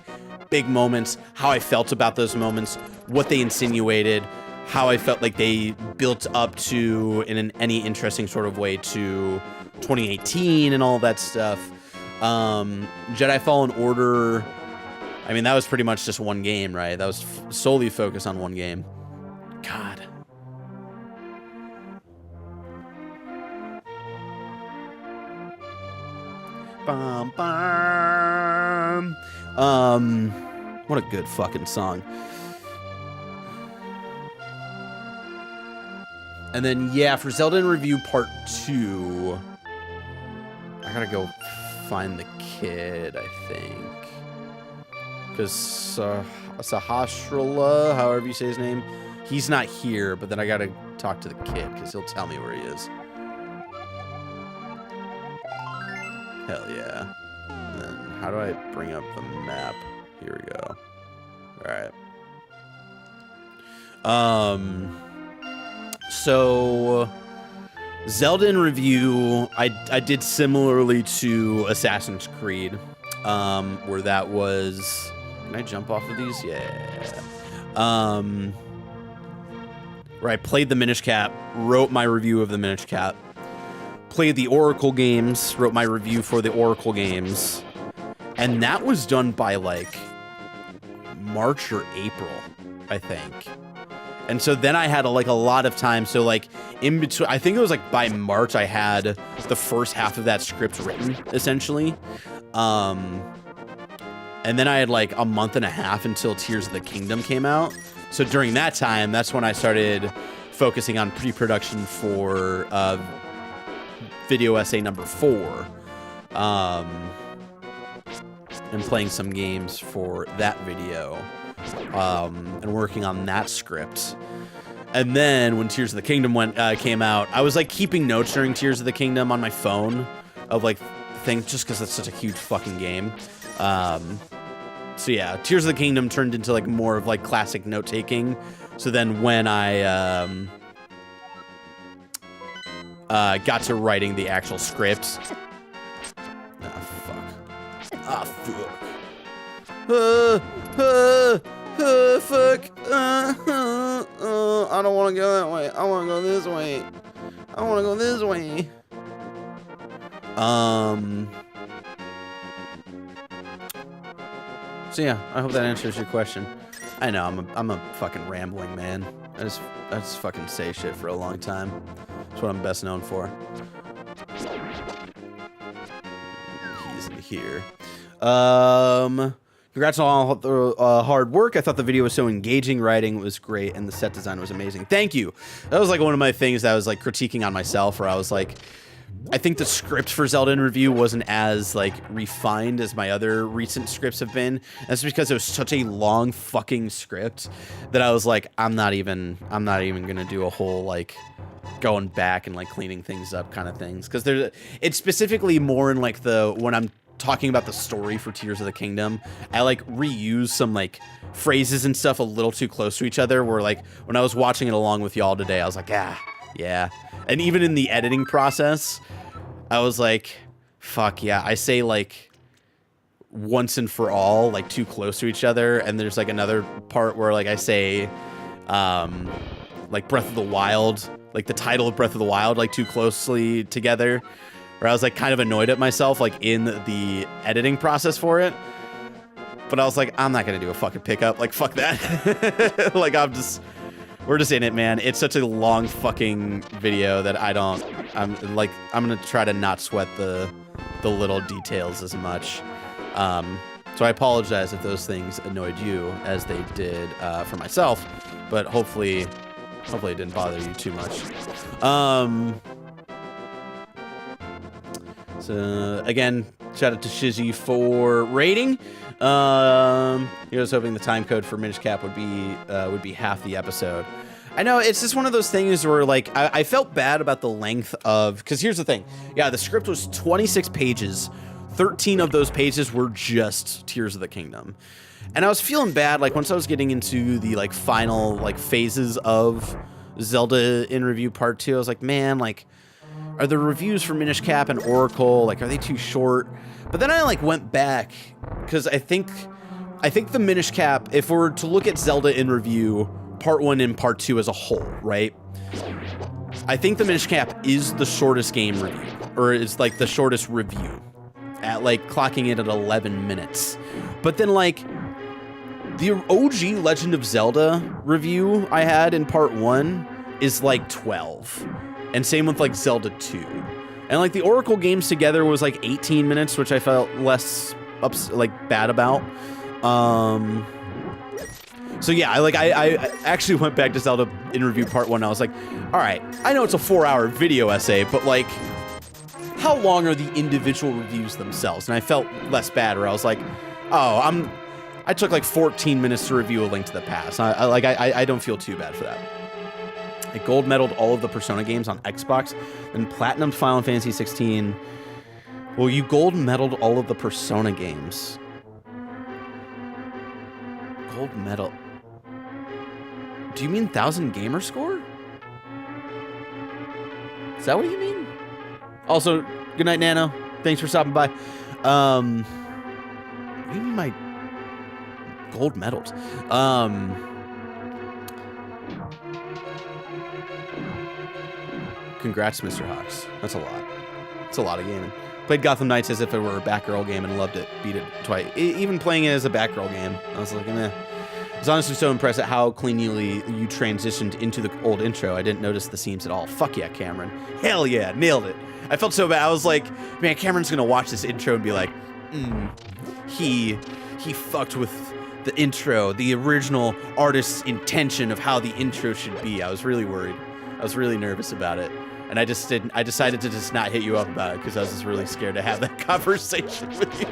big moments, how I felt about those moments, what they insinuated, how I felt like they built up to in any interesting sort of way to 2018 and all that stuff. Jedi Fallen Order, I mean, that was pretty much just one game, right? That was solely focused on one game. God. Bum, bum. What a good fucking song. And then, yeah, for Zelda in Review Part 2, I gotta go find the kid, I think. Because Sahasrara, however you say his name, he's not here, but then I gotta talk to the kid, because he'll tell me where he is. Hell yeah. And then, how do I bring up the map? Here we go. Alright. So Zelda in Review, I did similarly to Assassin's Creed, where that was, can I jump off of these? Yeah. Where I played the Minish Cap, wrote my review of the Minish Cap, played the Oracle games, wrote my review for the Oracle games, and that was done by like March or April, I think. And so then I had a lot of time. So like in between, I think it was like by March I had the first half of that script written, essentially. And then I had like a month and a half until Tears of the Kingdom came out. So during that time, that's when I started focusing on pre-production for video essay number 4. And playing some games for that video. And working on that script. And then when Tears of the Kingdom came out, I was like keeping notes during Tears of the Kingdom on my phone of like things, just because it's such a huge fucking game. So yeah, Tears of the Kingdom turned into like more of like classic note taking. So then when I got to writing the actual script, fuck. I don't want to go that way. I want to go this way. I want to go this way. So yeah, I hope that answers your question. I know I'm a fucking rambling man. I just fucking say shit for a long time. That's what I'm best known for. He's in here. Congrats on all the hard work. I thought the video was so engaging. Writing was great, and the set design was amazing. Thank you. That was like one of my things that I was like critiquing on myself, where I was like, I think the script for Zelda in Review wasn't as like refined as my other recent scripts have been. That's because it was such a long fucking script that I was like, I'm not even gonna do a whole like going back and like cleaning things up kind of things, because it's specifically more in like when I'm talking about the story for Tears of the Kingdom, I like reuse some like phrases and stuff a little too close to each other, where like when I was watching it along with y'all today, I was like, yeah. And even in the editing process, I was like, fuck yeah, I say like once and for all like too close to each other, and there's like another part where like I say like Breath of the Wild, like the title of Breath of the Wild, like too closely together, where I was like kind of annoyed at myself like in the editing process for it. But I was like, I'm not gonna do a fucking pickup. Like, fuck that. Like, we're just in it, man. It's such a long fucking video that I'm gonna try to not sweat the little details as much. So I apologize if those things annoyed you as they did for myself, but hopefully it didn't bother you too much. So again, shout out to Shizzy for rating. He was hoping the time code for Minish Cap would be half the episode. I know, it's just one of those things where, like, I felt bad about the length of, because here's the thing. Yeah, the script was 26 pages. 13 of those pages were just Tears of the Kingdom. And I was feeling bad, like, once I was getting into the, like, final, like, phases of Zelda in Review Part 2, I was like, man, like, are the reviews for Minish Cap and Oracle, like, are they too short? But then I, like, went back, because I think the Minish Cap, if we're to look at Zelda in Review Part 1 and Part 2 as a whole, right? I think the Minish Cap is the shortest game review, or is, like, the shortest review, at, like, clocking it at 11 minutes. But then, like, the OG Legend of Zelda review I had in Part 1 is, like, 12. And same with, like, Zelda 2. And, like, the Oracle games together was, like, 18 minutes, which I felt less, bad about. So, yeah, I actually went back to Zelda in Review Part 1, and I was like, all right, I know it's a 4-hour video essay, but, like, how long are the individual reviews themselves? And I felt less bad, where I was like, oh, I took, like, 14 minutes to review A Link to the Past. I don't feel too bad for that. I gold medaled all of the Persona games on Xbox, and platinumed Final Fantasy 16. Well, you gold medaled all of the Persona games. Gold medal. Do you mean 1,000 gamer score? Is that what you mean? Also, good night, Nano. Thanks for stopping by. What do you mean my gold medals? Congrats, Mr. Hawks. That's a lot. It's a lot of gaming. Played Gotham Knights as if it were a Batgirl game and loved it. Beat it twice. Even playing it as a Batgirl game, I was like, meh. I was honestly so impressed at how cleanly you transitioned into the old intro. I didn't notice the seams at all. Fuck yeah, Cameron. Hell yeah, nailed it. I felt so bad. I was like, man, Cameron's gonna watch this intro and be like, he fucked with the intro, the original artist's intention of how the intro should be. I was really worried. I was really nervous about it. And I decided to just not hit you up about it because I was just really scared to have that conversation with you.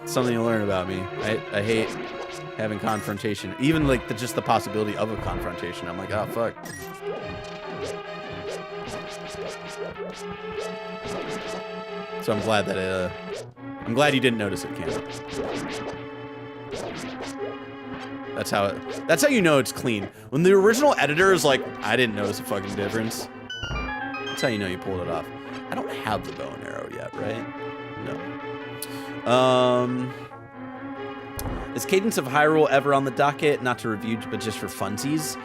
Something to learn about me. I hate having confrontation. Even like just the possibility of a confrontation. I'm like, oh fuck. So I'm glad that I'm glad you didn't notice it, Cam. That's how you know it's clean. When the original editor is like, I didn't notice a fucking difference. That's how you know you pulled it off. I don't have the bow and arrow yet, right? No. Is Cadence of Hyrule ever on the docket? Not to review, but just for funsies.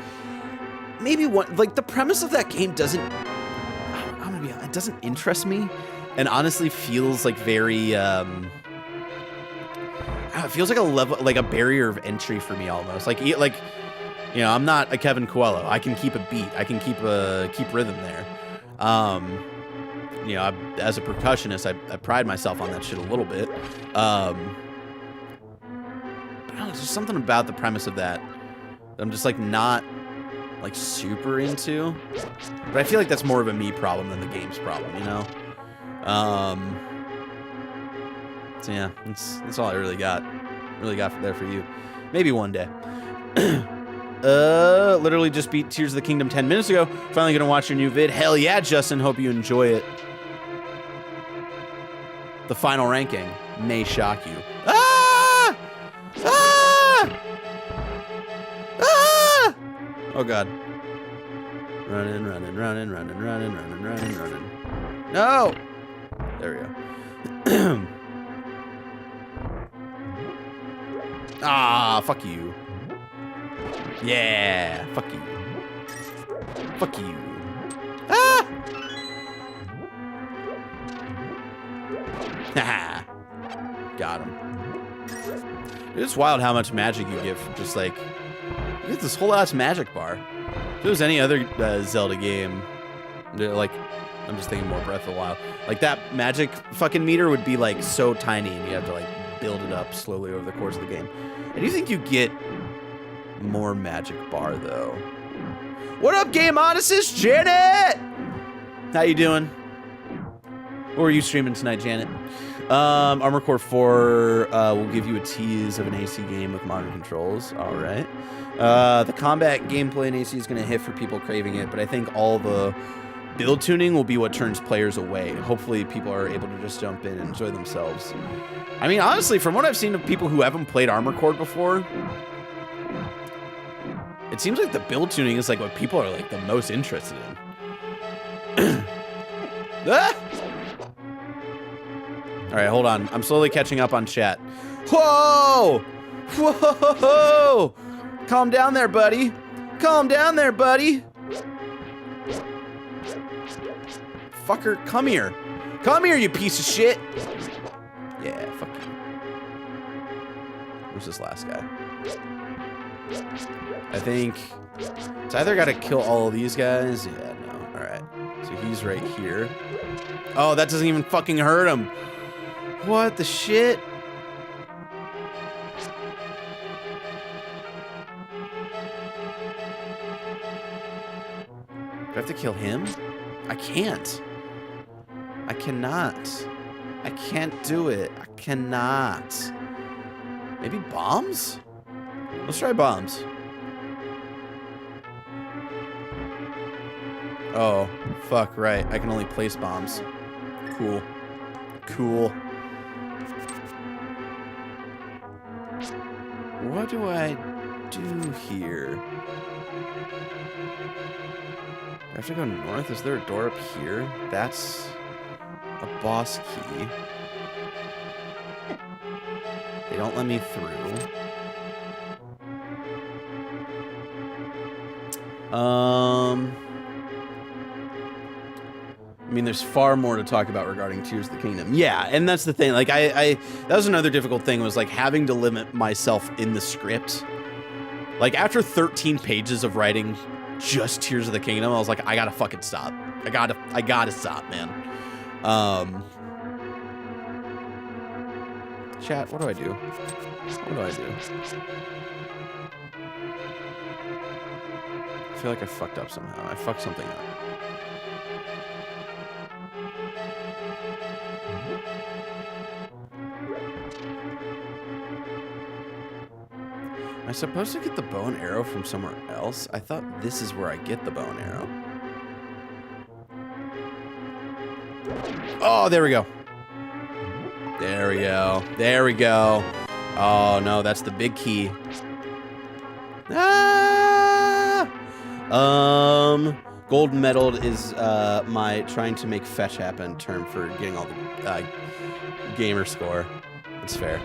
Maybe one. Like the premise of that game doesn't. I'm gonna be honest, it doesn't interest me, and honestly feels like very. It feels like a level, like a barrier of entry for me almost. Like, you know, I'm not a Kevin Coelho. I can keep a beat. I can keep rhythm there. You know, as a percussionist, I pride myself on that shit a little bit. But I don't know, there's just something about the premise of that I'm just like not like super into. But I feel like that's more of a me problem than the game's problem, you know? So yeah, that's all I really got there for you. Maybe one day. Literally just beat Tears of the Kingdom 10 minutes ago. Finally gonna watch your new vid. Hell yeah, Justin. Hope you enjoy it. The final ranking may shock you. Ah! Ah! Ah! Oh god. Running. No! There we go. Ah, fuck you. Yeah, fuck you. Fuck you. Ah! Haha. Got him. It's wild how much magic you get from just like, you get this whole ass magic bar. If it was any other Zelda game, like, I'm just thinking more Breath of the Wild, like that magic fucking meter would be like so tiny and you have to like build it up slowly over the course of the game. I do think you get more magic bar though. What up, Game Odyssey? Janet! How you doing? What were you streaming tonight, Janet? Armored Core 4 will give you a tease of an AC game with modern controls. All right. The combat gameplay in AC is going to hit for people craving it, but I think all the build tuning will be what turns players away. Hopefully people are able to just jump in and enjoy themselves. I mean, honestly, from what I've seen of people who haven't played Armored Core before, it seems like the build tuning is like what people are like the most interested in. Ah! All right, hold on. I'm slowly catching up on chat. Whoa! Whoa! Calm down there, buddy. Calm down there, buddy. Fucker, come here. Come here, you piece of shit. Yeah, fuck you. Where's this last guy? I think it's either got to kill all of these guys. Yeah, no. All right. So he's right here. Oh, that doesn't even fucking hurt him. What the shit? Do I have to kill him? I can't. I cannot. I can't do it. I cannot. Maybe bombs? Let's try bombs. Oh, fuck, right. I can only place bombs. Cool. Cool. What do I do here? Do I have to go north? Is there a door up here? That's a boss key. They don't let me through. I mean, there's far more to talk about regarding Tears of the Kingdom. Yeah, and that's the thing. Like, that was another difficult thing, was like having to limit myself in the script. Like, after 13 pages of writing just Tears of the Kingdom, I was like, I gotta fucking stop. I gotta stop, man. Chat, what do I do? What do I do? I feel like I fucked up somehow. I fucked something up. Am I supposed to get the bow and arrow from somewhere else? I thought this is where I get the bow and arrow. Oh, there we go. There we go. There we go. Oh, no, that's the big key. Ah! Gold medaled is my trying to make fetch happen term for getting all the gamer score. That's fair.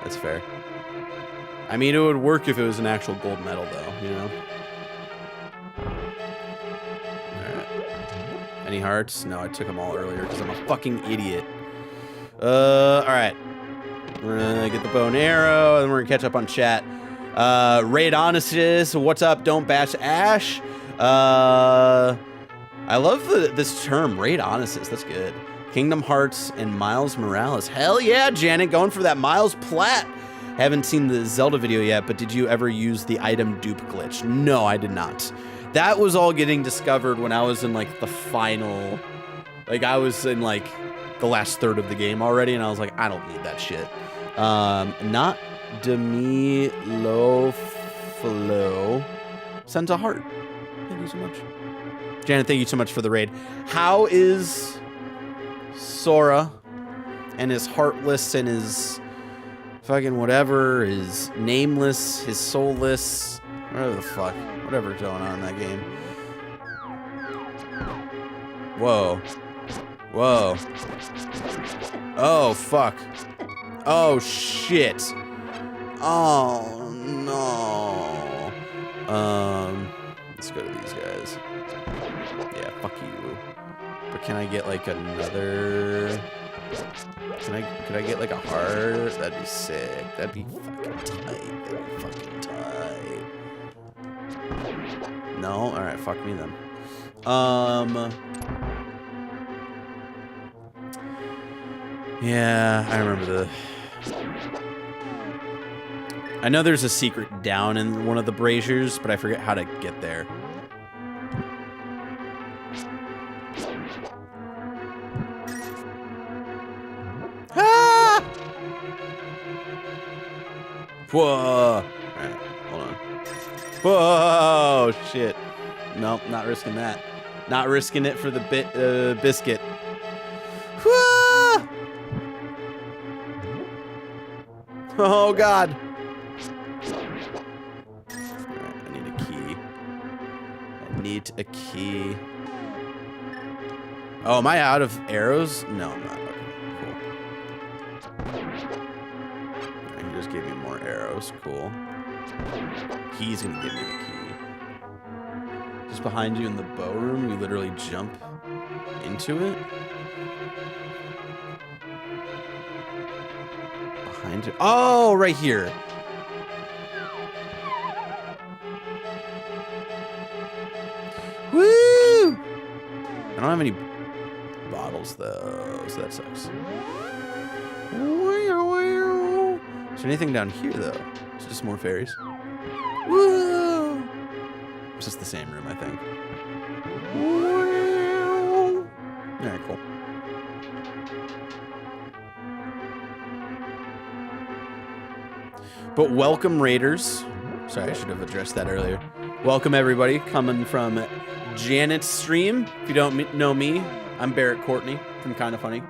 That's fair. I mean, it would work if it was an actual gold medal, though, you know? Alright. Any hearts? No, I took them all earlier because I'm a fucking idiot. Alright. We're gonna get the bow and arrow, and we're gonna catch up on chat. Raid Onesis, what's up? Don't bash Ash. I love this term, Raid Onesis. That's good. Kingdom Hearts and Miles Morales. Hell yeah, Janet, going for that Miles Platt. Haven't seen the Zelda video yet, but did you ever use the item dupe glitch? No, I did not. That was all getting discovered when I was in like the final, like I was in like the last third of the game already, and I was like, I don't need that shit. Not Demi Loflo sent a heart. Thank you so much. Janet, thank you so much for the raid. How is Sora and his heartless and his fucking whatever, his nameless, his soulless, whatever the fuck, whatever's going on in that game. Whoa. Whoa. Oh, fuck. Oh, shit. Oh, no. Let's go to these guys. Yeah, fuck you. But can I get, like, another... Can Could I get like a heart? That'd be sick. That'd be fucking tight. That'd be fucking tight. No? Alright, fuck me then. Yeah, I remember the... I know there's a secret down in one of the braziers, but I forget how to get there. Ah! Whoa! Alright, hold on. Whoa! Shit. Nope, not risking that. Not risking it for the biscuit. Whoa! Oh, God. Need a key. Oh, am I out of arrows? No, I'm not. Okay, cool. Right, he just gave me more arrows. Cool. He's gonna give me the key. Just behind you in the bow room, you literally jump into it. Behind it. Oh, right here. Woo! I don't have any bottles though, so that sucks. Is there anything down here though? It's just more fairies. Woo! It's just the same room, I think. Alright, cool. But welcome, Raiders. Sorry, I should have addressed that earlier. Welcome, everybody, coming from Janet's stream. If you don't know me, I'm Barrett Courtney from Kinda Funny.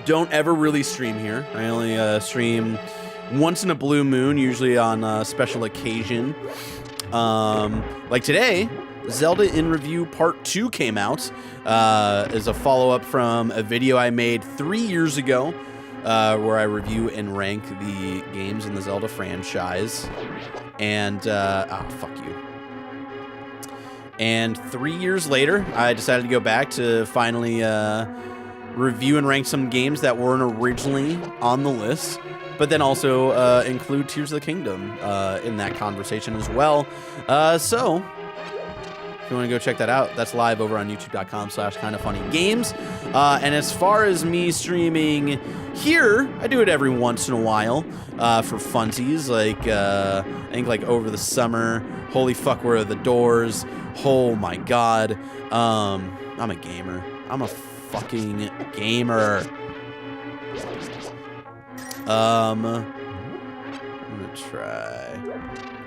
Don't ever really stream here. I only stream once in a blue moon, usually on a special occasion. Like today, Zelda in Review Part 2 came out as a follow-up from a video I made 3 years ago where I review and rank the games in the Zelda franchise. And, fuck you. And 3 years later, I decided to go back to finally review and rank some games that weren't originally on the list, but then also include Tears of the Kingdom in that conversation as well. So, if you want to go check that out, that's live over on youtube.com/kindafunnygames. And as far as me streaming here, I do it every once in a while for funsies, like I think like over the summer. Holy fuck, where are the doors? Oh my god. I'm a gamer. I'm a fucking gamer. I'm gonna try.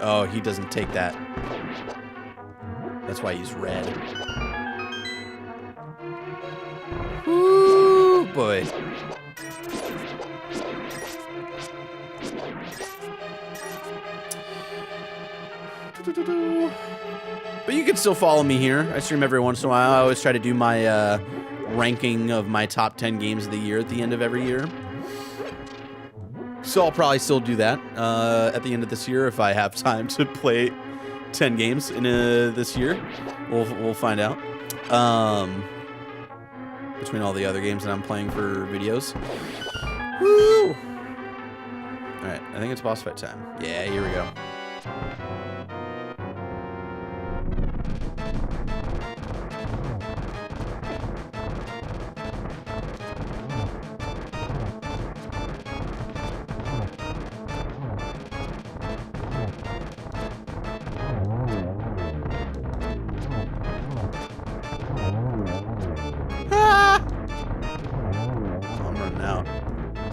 Oh, he doesn't take that. That's why he's red. Woo, boy. But you can still follow me here. I stream every once in a while. I always try to do my ranking of my top 10 games of the year at the end of every year. So I'll probably still do that at the end of this year if I have time to play 10 games in this year. We'll find out. Between all the other games that I'm playing for videos. Woo! Alright, I think it's boss fight time. Yeah, here we go.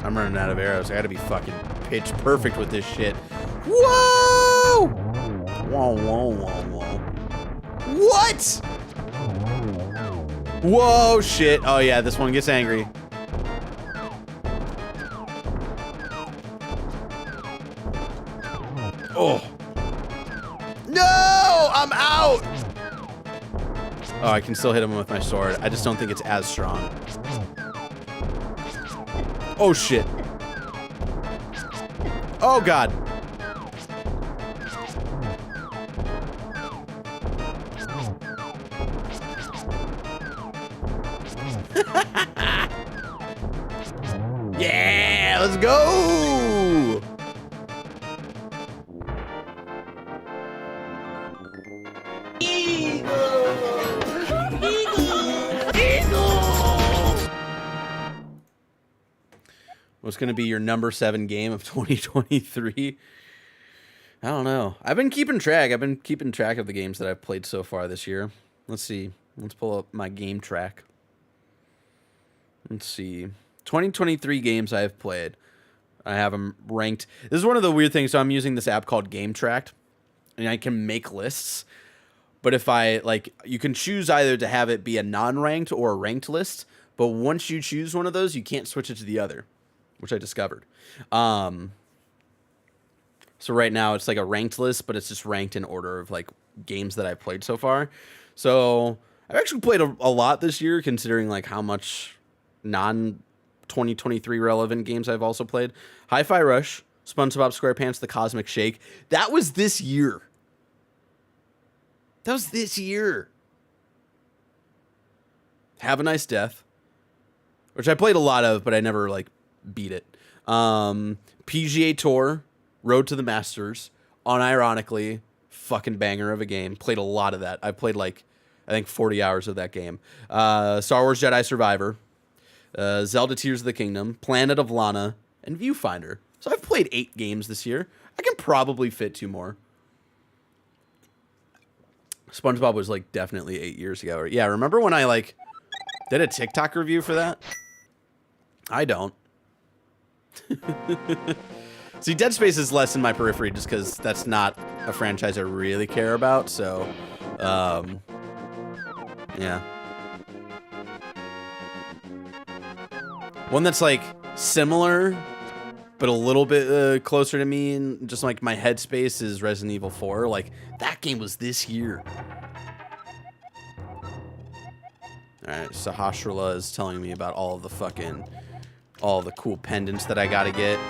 I'm running out of arrows. I gotta be fucking pitch perfect with this shit. Whoa! Whoa, whoa, whoa, whoa. What? Whoa, shit. Oh, yeah, this one gets angry. Oh. No! I'm out! Oh, I can still hit him with my sword. I just don't think it's as strong. Oh, shit. Oh, God. let's go. What's going to be your number 7 game of 2023? I don't know. I've been keeping track. I've been keeping track of the games that I've played so far this year. Let's see. Let's pull up my game track. Let's see. 2023 games I've played. I have them ranked. This is one of the weird things. So I'm using this app called Game Track, and I can make lists. But if I, like, you can choose either to have it be a non-ranked or a ranked list. But once you choose one of those, you can't switch it to the other, which I discovered. So right now it's like a ranked list, but it's just ranked in order of like games that I've played so far. So I've actually played a lot this year, considering like how much non-2023 relevant games I've also played. Hi-Fi Rush, SpongeBob SquarePants, The Cosmic Shake. That was this year. That was this year. Have a Nice Death, which I played a lot of, but I never like beat it. PGA Tour, Road to the Masters, unironically, fucking banger of a game. Played a lot of that. I played like, I think 40 hours of that game. Star Wars Jedi Survivor, Zelda Tears of the Kingdom, Planet of Lana, and Viewfinder. So I've played 8 games this year. I can probably fit 2 more. SpongeBob was like definitely 8 years ago. Yeah, remember when I like did a TikTok review for that? I don't. See, Dead Space is less in my periphery just because that's not a franchise I really care about. So, yeah. One that's like similar, but a little bit closer to me and just like my headspace is Resident Evil 4. Like, that game was this year. Alright, Sahasrara is telling me about all the cool pendants that I gotta get.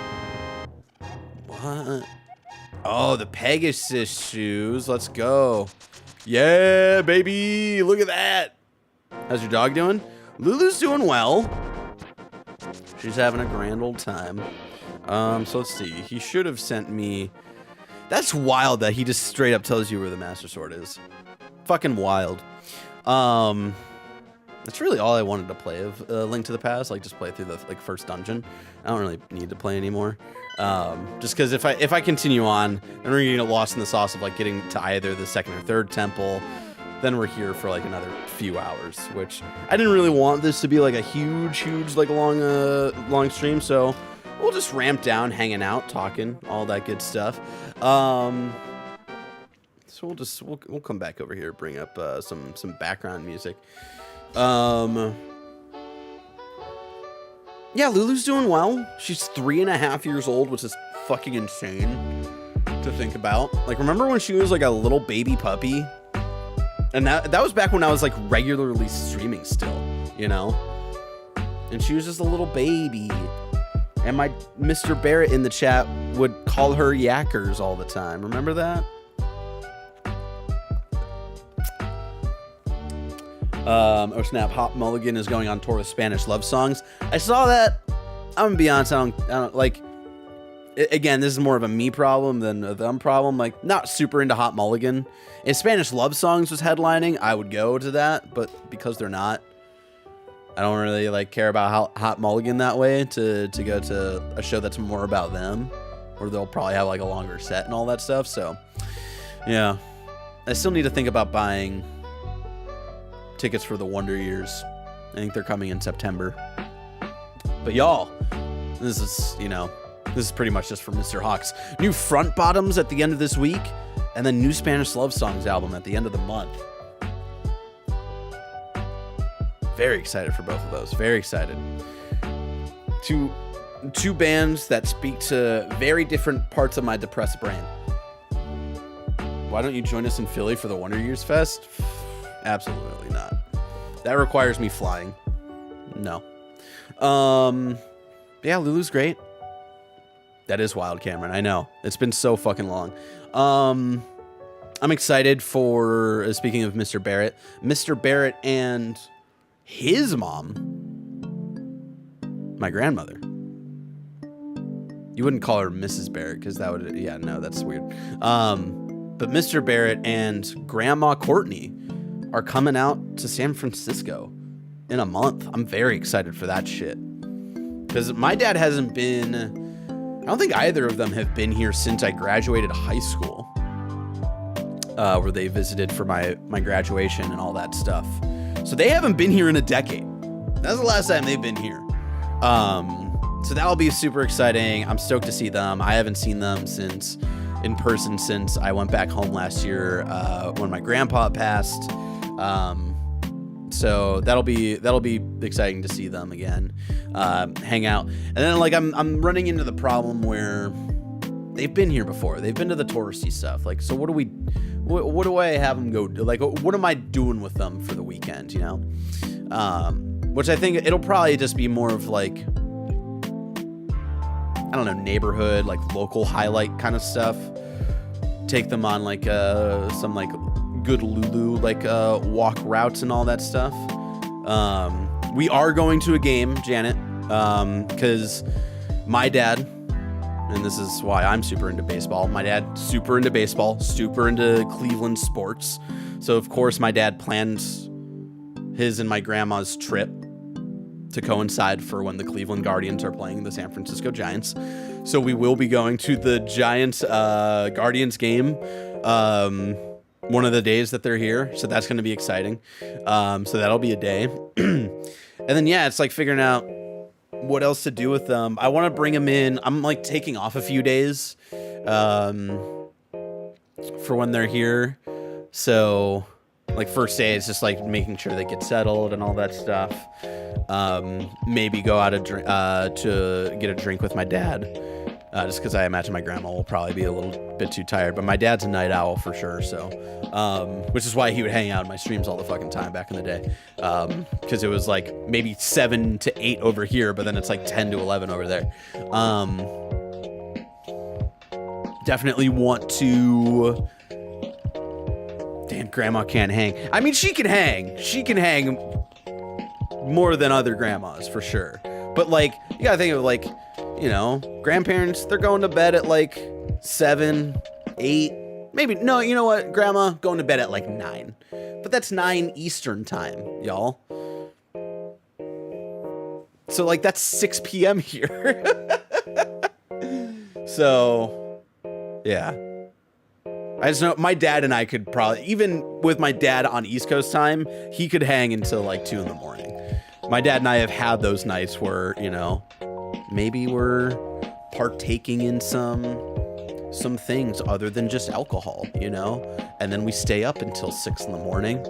What? Oh, the Pegasus shoes. Let's go. Yeah, baby. Look at that. How's your dog doing? Lulu's doing well. She's having a grand old time. So let's see. He should have sent me... That's wild that he just straight up tells you where the Master Sword is. Fucking wild. That's really all I wanted to play of Link to the Past. Like, just play through the like first dungeon. I don't really need to play anymore. Just because if I continue on, then we're gonna get lost in the sauce of like getting to either the second or third temple. Then we're here for like another few hours, which I didn't really want this to be like a huge like long stream. So we'll just ramp down, hanging out, talking, all that good stuff. So we'll come back over here, bring up some background music. Yeah, Lulu's doing well. She's 3.5 years old, which is fucking insane to think about. Like, remember when she was like a little baby puppy? And that was back when I was like regularly streaming still, you know? And she was just a little baby. And my Mr. Barrett in the chat would call her Yackers all the time. Remember that? Oh snap, Hop Mulligan is going on tour with Spanish love songs. I saw that. I'm gonna be honest, I don't like, again, this is more of a me problem than a them problem. Like, not super into Hop Mulligan. If Spanish love songs was headlining, I would go to that, but because they're not, I don't really like care about Hop Mulligan that way to go to a show that's more about them, where they'll probably have like a longer set and all that stuff. So yeah, I still need to think about buying tickets for the Wonder Years. I think they're coming in September. But y'all, this is pretty much just for Mr. Hawks. New Front Bottoms at the end of this week, and then new Spanish Love Songs album at the end of the month. Very excited for both of those. Very excited. Two bands that speak to very different parts of my depressed brain. Why don't you join us in Philly for the Wonder Years Fest? Absolutely not. That requires me flying. No. Yeah, Lulu's great. That is wild, Cameron. I know. It's been so fucking long. I'm excited for, speaking of Mr. Barrett and his mom, my grandmother. You wouldn't call her Mrs. Barrett because that would, yeah, no, that's weird. But Mr. Barrett and Grandma Courtney are coming out to San Francisco in a month. I'm very excited for that shit. Because my dad hasn't been, I don't think either of them have been here since I graduated high school. Where they visited for my graduation and all that stuff. So they haven't been here in a decade. That's the last time they've been here. So that'll be super exciting. I'm stoked to see them. I haven't seen them in person since I went back home last year when my grandpa passed. So that'll be exciting to see them again, hang out. And then like I'm running into the problem where they've been here before. They've been to the touristy stuff. Like, so what do I have them go do? Like, what am I doing with them for the weekend, you know? Which I think it'll probably just be more of like, I don't know, neighborhood, like local highlight kind of stuff. Take them on like some like good Lulu, like walk routes and all that stuff. We are going to a game, Janet, because my dad, and this is why I'm super into baseball. My dad, super into baseball, super into Cleveland sports. So, of course, my dad planned his and my grandma's trip to coincide for when the Cleveland Guardians are playing the San Francisco Giants. So we will be going to the Giants Guardians game one of the days that they're here. So that's going to be exciting. So that'll be a day. And then, yeah, it's like figuring out what else to do with them. I want to bring them in. I'm like taking off a few days for when they're here. So like first day is just like making sure they get settled and all that stuff. Maybe go out to get a drink with my dad. Just because I imagine my grandma will probably be a little bit too tired. But my dad's a night owl for sure, so which is why he would hang out in my streams all the fucking time back in the day. Because it was like maybe 7 to 8 over here, but then it's like 10 to 11 over there. Definitely want to... Damn, grandma can't hang. I mean, she can hang. She can hang more than other grandmas, for sure. But like, you gotta think of like... You know, grandparents, they're going to bed at like 7, 8, maybe. No, you know what? Grandma going to bed at like 9. But that's 9 Eastern time, y'all. So like that's 6 p.m. here. So, yeah. I just know my dad and I could probably, even with my dad on East Coast time, he could hang until like 2 in the morning. My dad and I have had those nights where, you know, maybe we're partaking in some things other than just alcohol, you know? And then we stay up until 6 in the morning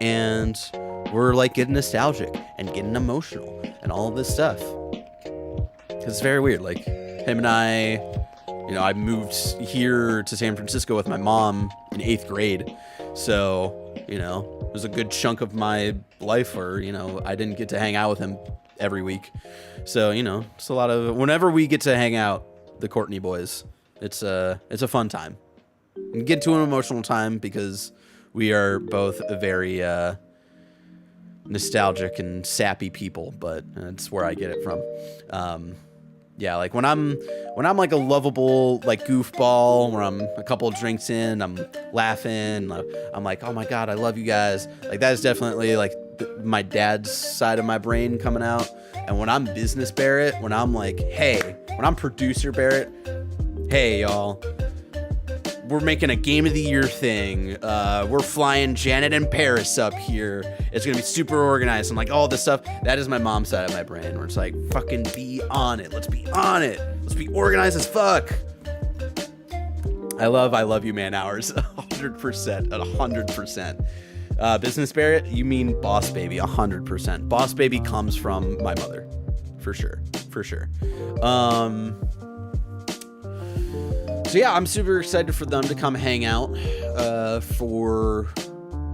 and we're like getting nostalgic and getting emotional and all of this stuff. It's very weird. Like him and I, you know, I moved here to San Francisco with my mom in 8th grade. So, you know, it was a good chunk of my life where, you know, I didn't get to hang out with him every week. So, you know, it's a lot of, whenever we get to hang out, the Courtney boys, it's a fun time. And get to an emotional time because we are both very nostalgic and sappy people, but that's where I get it from. Yeah, like when I'm like a lovable like goofball where I'm a couple of drinks in, I'm laughing, I'm like, oh my god, I love you guys. Like that is definitely like my dad's side of my brain coming out. And when I'm business Barrett, when I'm like, hey, when I'm producer Barrett, hey y'all, we're making a game of the year thing. We're flying Janet and Paris up here. It's gonna be super organized. I'm like, all this stuff. That is my mom's side of my brain where it's like, fucking be on it. Let's be on it. Let's be organized as fuck. I love you, man hours. 100%, 100%. Business Barrett, you mean boss baby, 100%. Boss baby comes from my mother, for sure. So yeah, I'm super excited for them to come hang out for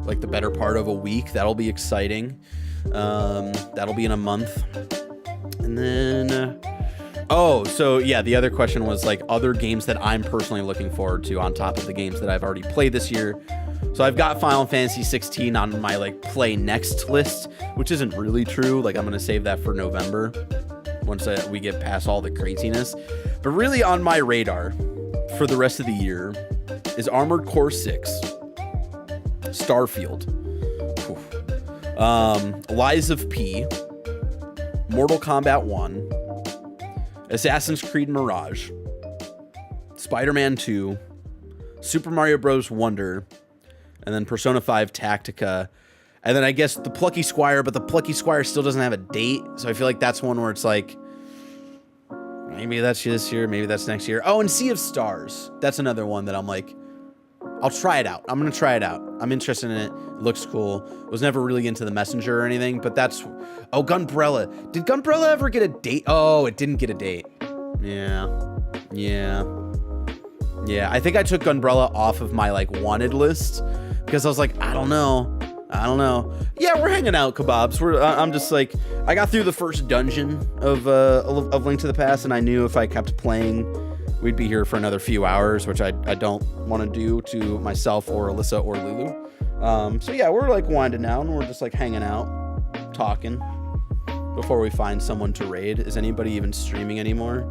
like the better part of a week. That'll be exciting. That'll be in a month. And then, so yeah, the other question was like other games that I'm personally looking forward to on top of the games that I've already played this year. So I've got Final Fantasy 16 on my like play next list, which isn't really true. Like I'm going to save that for November once we get past all the craziness. But really on my radar for the rest of the year is Armored Core 6, Starfield, Lies of P, Mortal Kombat 1, Assassin's Creed Mirage, Spider-Man 2, Super Mario Bros. Wonder, and then Persona 5 Tactica, and then I guess the Plucky Squire, but the Plucky Squire still doesn't have a date, so I feel like that's one where it's like, maybe that's this year, maybe that's next year. Oh, and Sea of Stars. That's another one that I'm like, I'll try it out. I'm going to try it out. I'm interested in it. It looks cool. Was never really into the Messenger or anything, but that's... Oh, Gunbrella. Did Gunbrella ever get a date? Oh, it didn't get a date. Yeah. I think I took Gunbrella off of my, like, wanted list because I was like, I don't know. Yeah, we're hanging out, Kebabs. I'm just like, I got through the first dungeon of Link to the Past, and I knew if I kept playing, we'd be here for another few hours, which I don't want to do to myself or Alyssa or Lulu. So yeah, we're like winding down. We're just like hanging out, talking before we find someone to raid. Is anybody even streaming anymore?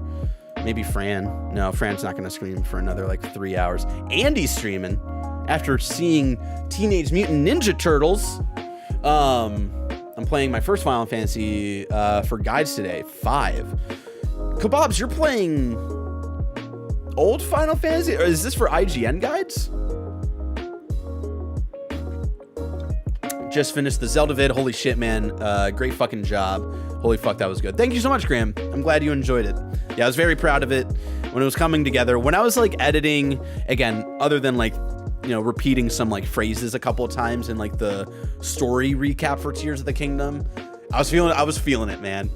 Maybe Fran. No, Fran's not going to stream for another like 3 hours. Andy's streaming after seeing Teenage Mutant Ninja Turtles. I'm playing my first Final Fantasy for guides today, 5. Kebabs, you're playing old Final Fantasy? Or is this for IGN guides? Just finished the Zelda vid. Holy shit, man. Great fucking job. Holy fuck, that was good. Thank you so much, Graham. I'm glad you enjoyed it. Yeah, I was very proud of it when it was coming together. When I was like editing, again, other than like, you know, repeating some like phrases a couple of times in like the story recap for Tears of the Kingdom, I was feeling it, man.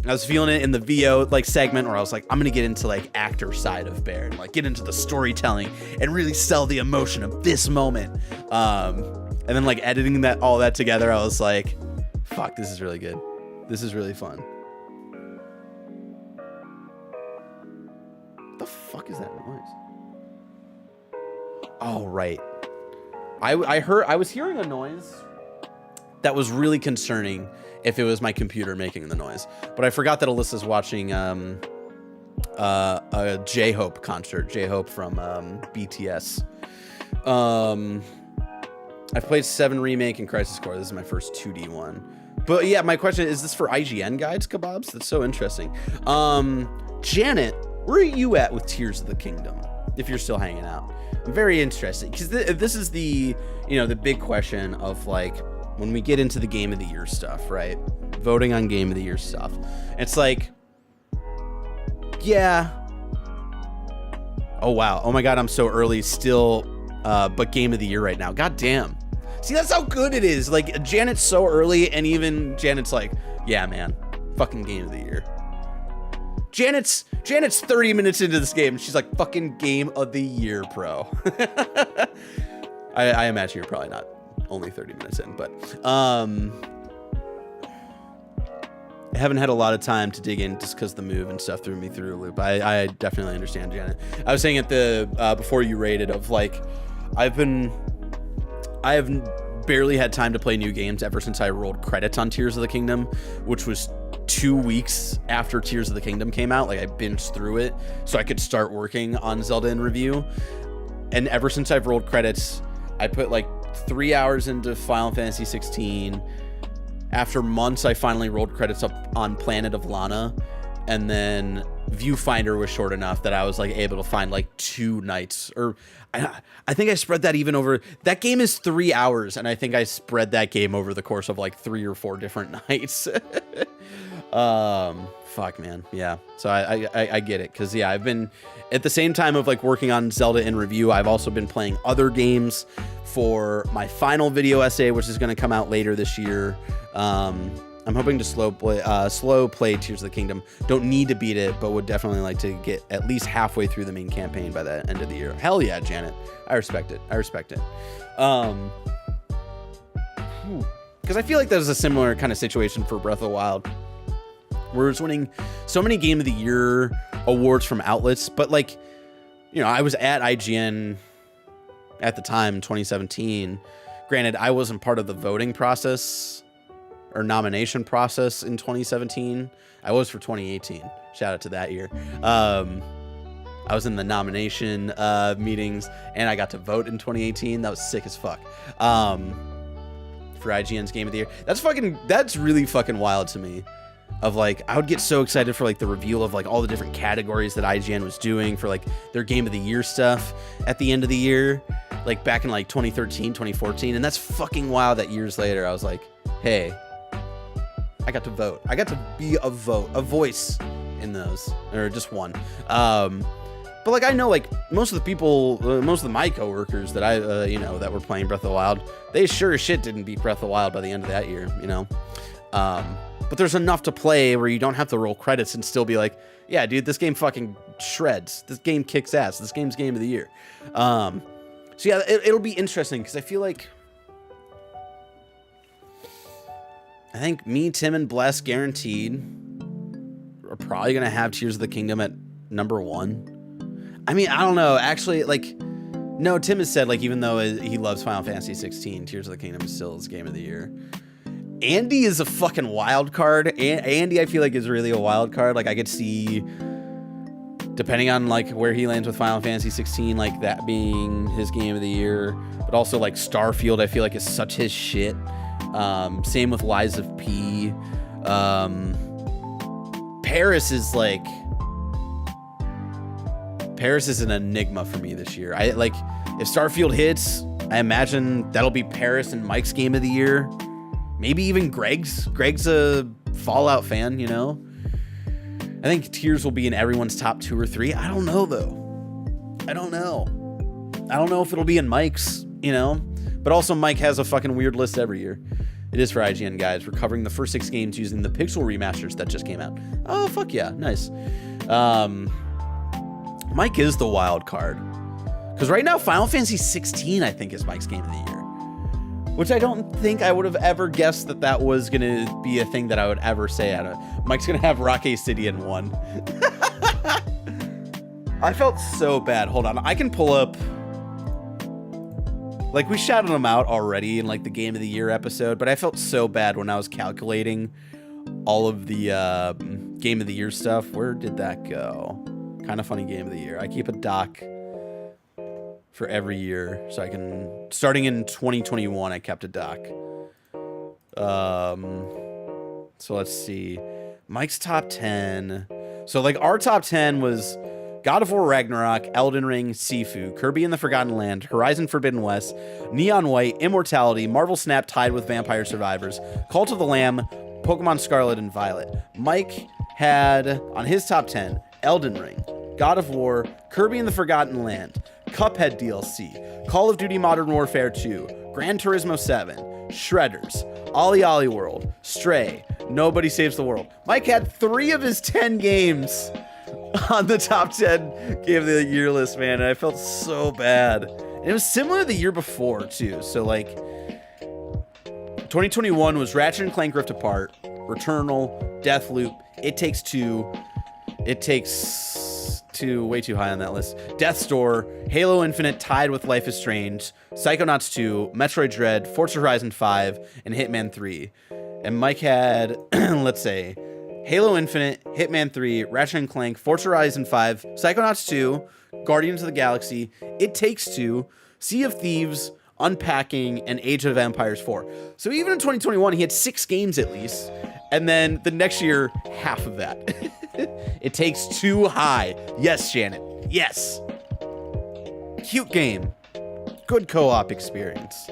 I was feeling it in the VO like segment where I was like, I'm gonna get into like actor side of Barrett, like get into the storytelling and really sell the emotion of this moment. And then like editing all that together, I was like, fuck, this is really good. This is really fun. What the fuck is that noise? Oh, right. I was hearing a noise that was really concerning if it was my computer making the noise. But I forgot that Alyssa's watching a J-Hope concert. J-Hope from BTS. I've played 7 Remake and Crisis Core. This is my first 2D one. But yeah, my question is this for IGN guides, Kebabs? That's so interesting. Janet, where are you at with Tears of the Kingdom? If you're still hanging out. I'm very interested because this is the, you know, the big question of like, when we get into the Game of the Year stuff, right? Voting on Game of the Year stuff. It's like, yeah. Oh, wow. Oh my God, I'm so early still, but Game of the Year right now. God damn. See, that's how good it is. Like, Janet's so early, and even Janet's like, yeah, man, fucking Game of the Year. Janet's 30 minutes into this game, and she's like, fucking Game of the Year, pro. I imagine you're probably not only 30 minutes in, but I haven't had a lot of time to dig in just because the move and stuff threw me through a loop. I definitely understand, Janet. I was saying at the before you rated of like, I have barely had time to play new games ever since I rolled credits on Tears of the Kingdom, which was 2 weeks after Tears of the Kingdom came out. Like, I binged through it so I could start working on Zelda in review. And ever since I've rolled credits, I put like 3 hours into Final Fantasy 16. After months, I finally rolled credits up on Planet of Lana, and then Viewfinder was short enough that I was like able to find like 2 nights, or I think I spread that even over, that game is 3 hours, and I think I spread that game over the course of like 3 or 4 different nights. Fuck, man. Yeah. So I get it. Cause yeah, I've been at the same time of like working on Zelda in review. I've also been playing other games for my final video essay, which is going to come out later this year. I'm hoping to slow play Tears of the Kingdom. Don't need to beat it, but would definitely like to get at least halfway through the main campaign by the end of the year. Hell yeah, Janet. I respect it. Because I feel like there's a similar kind of situation for Breath of the Wild. We're just winning so many Game of the Year awards from outlets, but like, you know, I was at IGN at the time, 2017. Granted, I wasn't part of the voting process, or nomination process in 2017. I was for 2018. Shout out to that year. I was in the nomination meetings, and I got to vote in 2018. That was sick as fuck. For IGN's Game of the Year. That's really fucking wild to me. Of like, I would get so excited for like the reveal of like all the different categories that IGN was doing for like their Game of the Year stuff at the end of the year, like back in like 2013, 2014. And that's fucking wild that years later I was like, hey, I got to vote. I got to be a voice in those, or just one. But like, I know like most of the people, most of my coworkers that I, you know, that were playing Breath of the Wild, they sure as shit didn't beat Breath of the Wild by the end of that year, you know? But there's enough to play where you don't have to roll credits and still be like, yeah, dude, this game fucking shreds. This game kicks ass. This game's Game of the Year. So yeah, it'll be interesting because I feel like, I think me, Tim, and Bless guaranteed are probably going to have Tears of the Kingdom at number 1. I mean, I don't know. Actually, like, no, Tim has said, like, even though he loves Final Fantasy 16, Tears of the Kingdom is still his Game of the Year. Andy is a fucking wild card. Andy, I feel like, is really a wild card. Like, I could see, depending on, like, where he lands with Final Fantasy 16, like, that being his Game of the Year. But also, like, Starfield, I feel like, is such his shit. Same with Lies of P. Paris is, like... Paris is an enigma for me this year. I like, if Starfield hits, I imagine that'll be Paris and Mike's Game of the Year. Maybe even Greg's. Greg's a Fallout fan, you know? I think Tears will be in everyone's top 2 or 3. I don't know, though. I don't know. I don't know if it'll be in Mike's, you know? But also, Mike has a fucking weird list every year. It is for IGN, guys. We're covering the first 6 games using the Pixel remasters that just came out. Oh, fuck yeah. Nice. Mike is the wild card. Because right now, Final Fantasy 16, I think, is Mike's Game of the Year. Which I don't think I would have ever guessed that that was going to be a thing that I would ever say out of. Mike's going to have Rocky City in 1. I felt so bad. Hold on. I can pull up... Like, we shouted him out already in, like, the Game of the Year episode, but I felt so bad when I was calculating all of the Game of the Year stuff. Where did that go? Kind of funny Game of the Year. I keep a doc for every year, so I can... Starting in 2021, I kept a doc. So let's see. Mike's top 10. So, like, our top 10 was God of War Ragnarok, Elden Ring, Sifu, Kirby and the Forgotten Land, Horizon Forbidden West, Neon White, Immortality, Marvel Snap tied with Vampire Survivors, Cult of the Lamb, Pokemon Scarlet and Violet. Mike had, on his top 10, Elden Ring, God of War, Kirby and the Forgotten Land, Cuphead DLC, Call of Duty Modern Warfare 2, Gran Turismo 7, Shredders, Ollie Ollie World, Stray, Nobody Saves the World. Mike had 3 of his 10 games on the top 10 Game of the Year list, man, and I felt so bad. And it was similar the year before, too. So, like, 2021 was Ratchet & Clank Rift Apart, Returnal, Deathloop, It Takes Two, way too high on that list. Death's Door, Halo Infinite tied with Life is Strange, Psychonauts 2, Metroid Dread, Forza Horizon 5, and Hitman 3. And Mike had, let's say, Halo Infinite, Hitman 3, Ratchet & Clank, Forza Horizon 5, Psychonauts 2, Guardians of the Galaxy, It Takes Two, Sea of Thieves, Unpacking, and Age of Empires 4. So even in 2021, he had 6 games at least. And then the next year, half of that. It Takes Two high. Yes, Shannon. Yes. Cute game. Good co-op experience.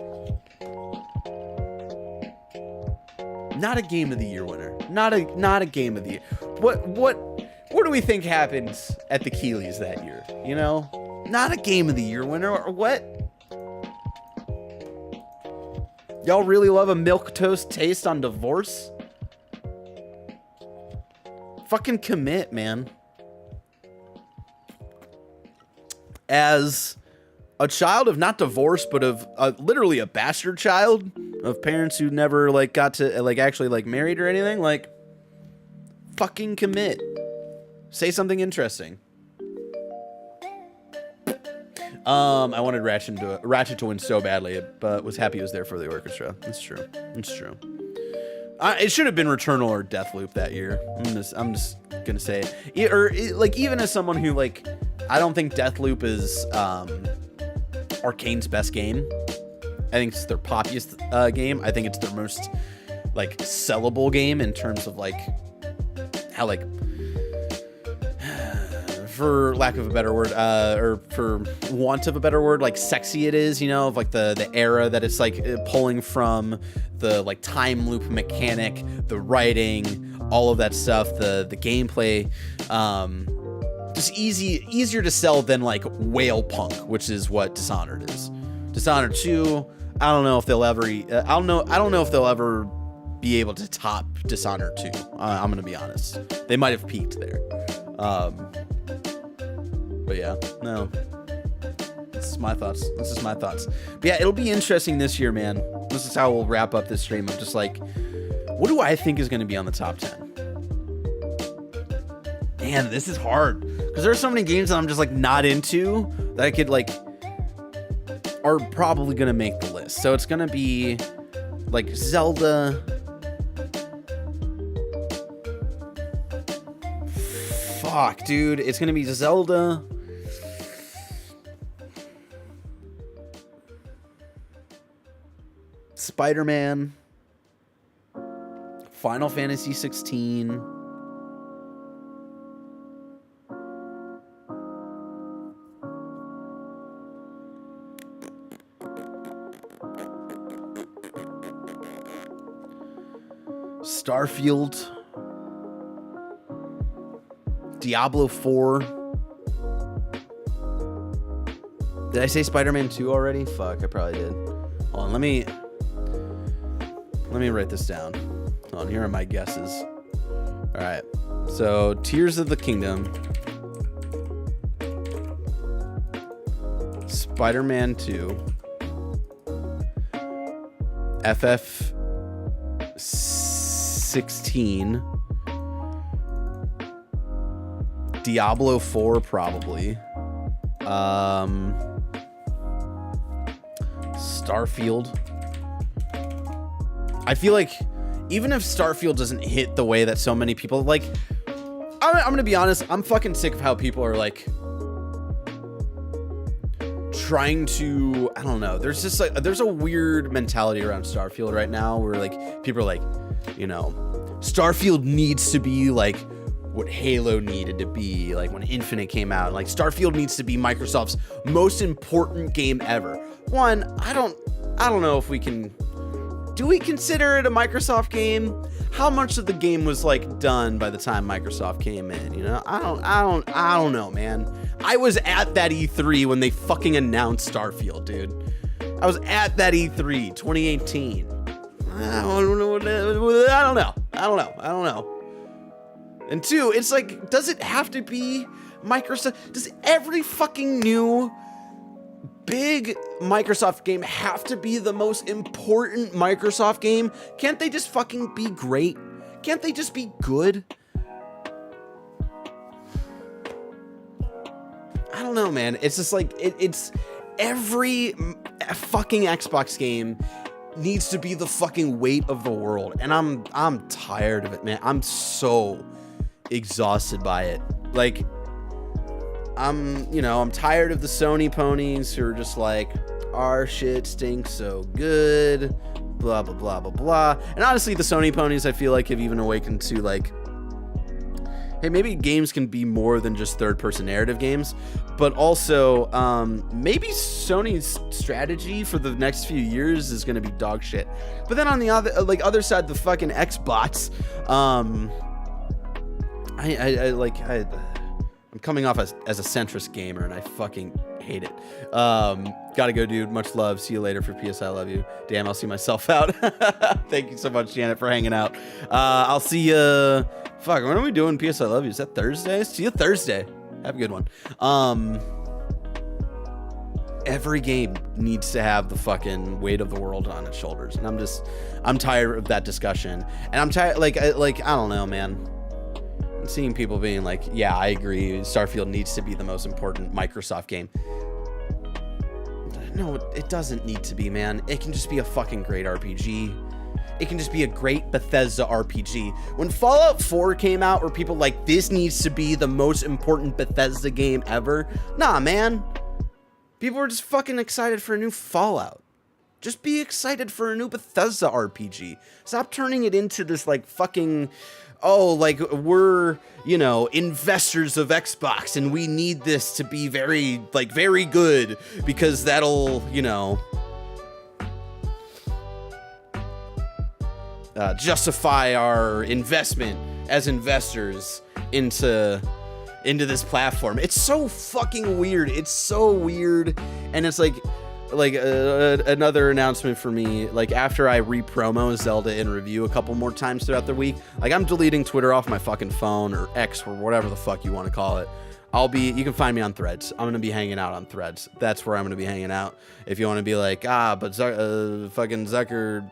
Not a Game of the Year winner. Not a Game of the Year. What do we think happened at the Keeleys that year? You know? Not a Game of the Year winner or what? Y'all really love a milquetoast taste on divorce? Fucking commit, man. As a child of not divorce, but of literally a bastard child of parents who never like got to like actually like married or anything, like fucking commit. Say something interesting. I wanted Ratchet to win so badly, but was happy he was there for the orchestra. That's true. That's true. It should have been Returnal or Deathloop that year. I'm just gonna say it. Like, even as someone who, like, I don't think Deathloop is Arcane's best game. I think it's their poppiest game. I think it's their most, like, sellable game in terms of, like, how, like, for lack of a better word, or for want of a better word, like, sexy it is, you know, of, like, the era that it's, like, pulling from, the, like, time loop mechanic, the writing, all of that stuff, the gameplay, just easier to sell than, like, Whale Punk, which is what Dishonored is. Dishonored 2, I don't know if they'll ever I don't know if they'll ever be able to top Dishonored 2. I'm gonna be honest. They might have peaked there. But yeah, no. This is my thoughts. But yeah, it'll be interesting this year, man. This is how we'll wrap up this stream. I'm just like, what do I think is going to be on the top 10? Man, this is hard. Because there are so many games that I'm just, like, not into that I could, like, are probably going to make the list. So it's going to be, like, Zelda. Fuck, dude. It's going to be Zelda. Spider-Man, Final Fantasy 16, Starfield, Diablo 4. Did I say Spider-Man 2 already? Fuck, I probably did. Hold on, let me write this down. Hold on, here are my guesses. All right. So, Tears of the Kingdom, Spider-Man 2, FF16, Diablo 4 probably, Starfield. I feel like even if Starfield doesn't hit the way that so many people, like, I'm gonna be honest, I'm fucking sick of how people are, like, trying to, I don't know, there's just, like, there's a weird mentality around Starfield right now where, like, people are like, you know, Starfield needs to be, like, what Halo needed to be, like, when Infinite came out. Like, Starfield needs to be Microsoft's most important game ever. One, I don't know if we can... Do we consider it a Microsoft game? How much of the game was, like, done by the time Microsoft came in? You know, I don't know, man. I was at that E3 when they fucking announced Starfield, dude. I was at that E3 2018. I don't know. And two, it's like, does it have to be Microsoft? Does every fucking new big Microsoft game have to be the most important Microsoft game? Can't they just fucking be great? Can't they just be good? I don't know, man. It's just like, it's every fucking Xbox game needs to be the fucking weight of the world. And I'm tired of it, man. I'm so exhausted by it. Like, I'm tired of the Sony ponies who are just like, our shit stinks so good, blah, blah, blah, blah, blah. And honestly, the Sony ponies, I feel like, have even awakened to, like, hey, maybe games can be more than just third-person narrative games, but also, maybe Sony's strategy for the next few years is going to be dog shit. But then on the other side, the fucking Xbox, I'm coming off as a centrist gamer, and I fucking hate it. Gotta go, dude. Much love. See you later for PS. I love you. Damn, I'll see myself out. Thank you so much, Janet, for hanging out. I'll see you. Fuck, when are we doing PS. I love you? Is that Thursday? See you Thursday. Have a good one. Every game needs to have the fucking weight of the world on its shoulders, and I'm tired of that discussion. And I'm tired, I don't know, man. Seeing people being like, yeah, I agree, Starfield needs to be the most important Microsoft game. No, it doesn't need to be, man. It can just be a fucking great RPG. It can just be a great Bethesda RPG. When Fallout 4 came out, were people like, this needs to be the most important Bethesda game ever? Nah, man. People were just fucking excited for a new Fallout. Just be excited for a new Bethesda RPG. Stop turning it into this, like, fucking, oh, like, we're, you know, investors of Xbox, and we need this to be very, like, very good, because that'll, you know, justify our investment as investors into this platform. It's so fucking weird. It's so weird. And it's like another announcement for me, like after I re-promo Zelda in review a couple more times throughout the week, like I'm deleting Twitter off my fucking phone, or X, or whatever the fuck you want to call it. You can find me on Threads. I'm going to be hanging out on Threads. That's where I'm going to be hanging out. If you want to be like, but fucking Zuckerberg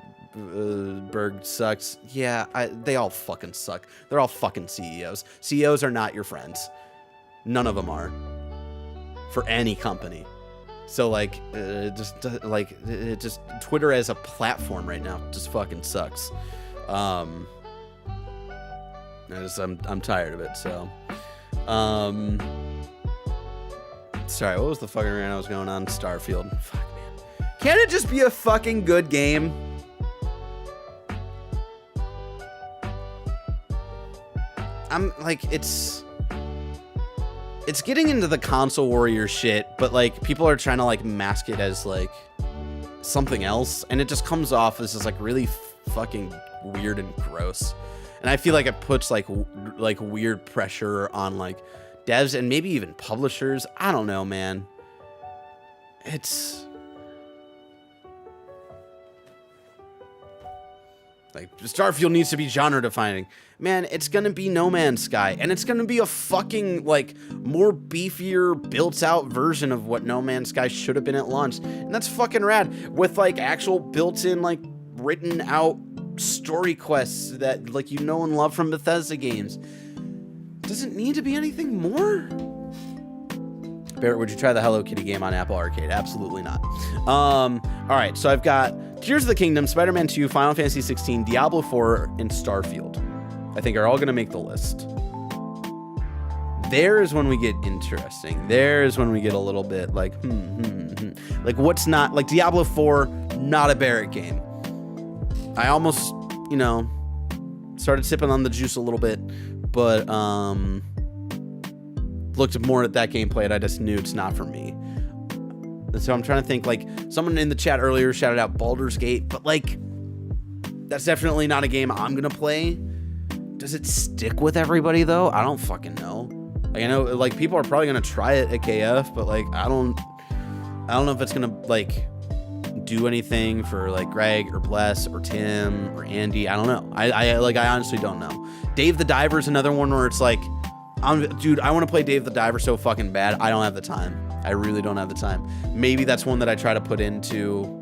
sucks. Yeah, they all fucking suck. They're all fucking CEOs. CEOs are not your friends. None of them are. For any company. So like, just Twitter as a platform right now just fucking sucks. I'm tired of it. So, sorry, what was the fucking rant I was going on? Starfield. Fuck, man. Can't it just be a fucking good game? I'm like, it's getting into the console warrior shit, but like people are trying to like mask it as like something else, and it just comes off as just like really fucking weird and gross. And I feel like it puts like weird pressure on like devs and maybe even publishers. I don't know, man. It's like Starfield needs to be genre defining. Man, it's gonna be No Man's Sky, and it's gonna be a fucking like more beefier, built-out version of what No Man's Sky should have been at launch, and that's fucking rad. With like actual built-in, like written-out story quests that like you know and love from Bethesda games. Does it need to be anything more? Barrett, would you try the Hello Kitty game on Apple Arcade? Absolutely not. All right, so I've got Tears of the Kingdom, Spider-Man 2, Final Fantasy 16, Diablo 4, and Starfield. I think are all going to make the list. There's when we get interesting. There's when we get a little bit like, like what's not, like Diablo 4, not a Barrett game. I almost, you know, started sipping on the juice a little bit, but looked more at that gameplay and I just knew it's not for me. And so I'm trying to think, like someone in the chat earlier shouted out Baldur's Gate, but like that's definitely not a game I'm going to play. Does it stick with everybody though? I don't fucking know. Like I know like people are probably gonna try it at KF, but like I don't know if it's gonna like do anything for like Greg or Bless or Tim or Andy. I don't know. I honestly don't know. Dave the Diver is another one where it's like, dude, I want to play Dave the Diver so fucking bad. I don't have the time. I really don't have the time. Maybe that's one that I try to put into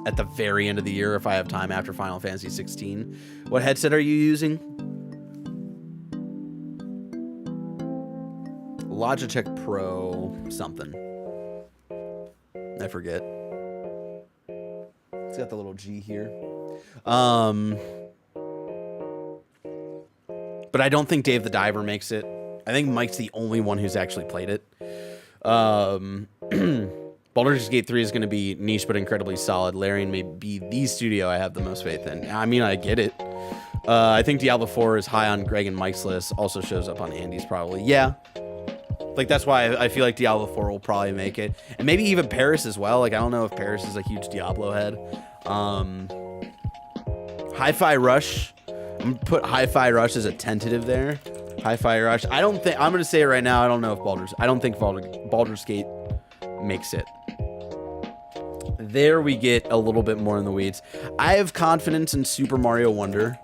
at the very end of the year if I have time after Final Fantasy 16. What headset are you using? Logitech Pro something. I forget. It's got the little G here. But I don't think Dave the Diver makes it. I think Mike's the only one who's actually played it. Baldur's Gate 3 is going to be niche but incredibly solid. Larian may be the studio I have the most faith in. I mean, I get it. I think Diablo 4 is high on Greg and Mike's list. Also shows up on Andy's probably. Yeah. Like, that's why I feel like Diablo 4 will probably make it. And maybe even Paris as well. Like, I don't know if Paris is a huge Diablo head. Hi-Fi Rush. I'm going to put Hi-Fi Rush as a tentative there. Hi-Fi Rush. I'm going to say it right now. I don't know if I don't think Baldur's Gate makes it. There we get a little bit more in the weeds. I have confidence in Super Mario Wonder.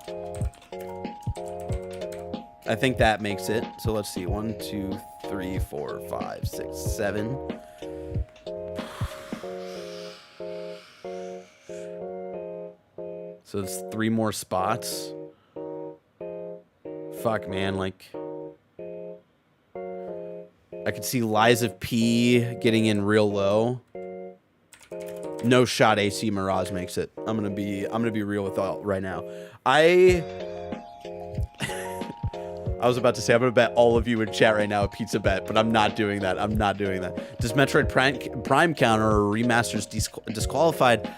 I think that makes it. So let's see. 1, 2, 3, 4, 5, 6, 7. So it's 3 more spots. Fuck, man. Like, I could see Lies of P getting in real low. No shot AC Mirage makes it. I'm gonna be real with all right now. I was about to say I'm gonna bet all of you in chat right now a pizza bet, but I'm not doing that. I'm not doing that. Does Metroid Prime count or remasters disqualified?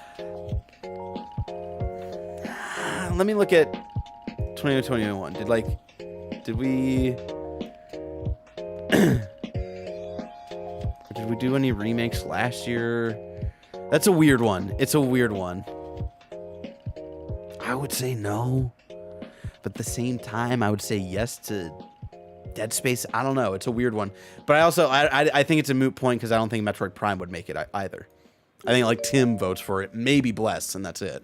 Let me look at 2021. Did we did we do any remakes last year? That's a weird one. It's a weird one. I would say no, but at the same time, I would say yes to Dead Space. I don't know. It's a weird one, but I think it's a moot point because I don't think Metroid Prime would make it either. I think like Tim votes for it, maybe Bless, and that's it.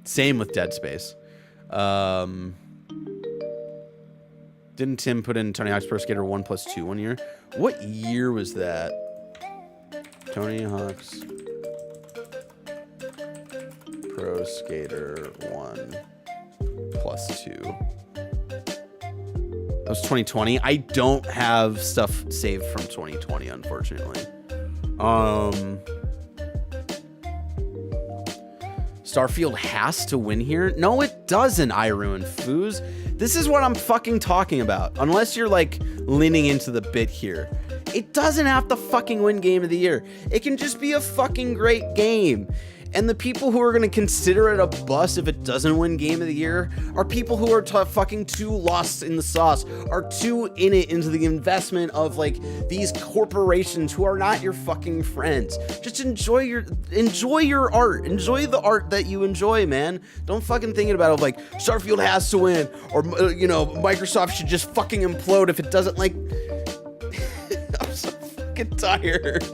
Same with Dead Space. Didn't Tim put in Tony Hawk's Pro Skater 1+2 one year? What year was that? Tony Hawk's Pro Skater 1+2. That was 2020. I don't have stuff saved from 2020, unfortunately. Starfield has to win here. No, it doesn't, I Ruin Foos. This is what I'm fucking talking about. Unless you're like leaning into the bit here. It doesn't have to fucking win Game of the Year. It can just be a fucking great game. And the people who are going to consider it a bust if it doesn't win Game of the Year are people who are fucking too lost in the sauce, are too in it into the investment of like these corporations who are not your fucking friends. Just enjoy your art. Enjoy the art that you enjoy, man. Don't fucking think about it like Starfield has to win or Microsoft should just fucking implode if it doesn't. Like I'm so fucking tired.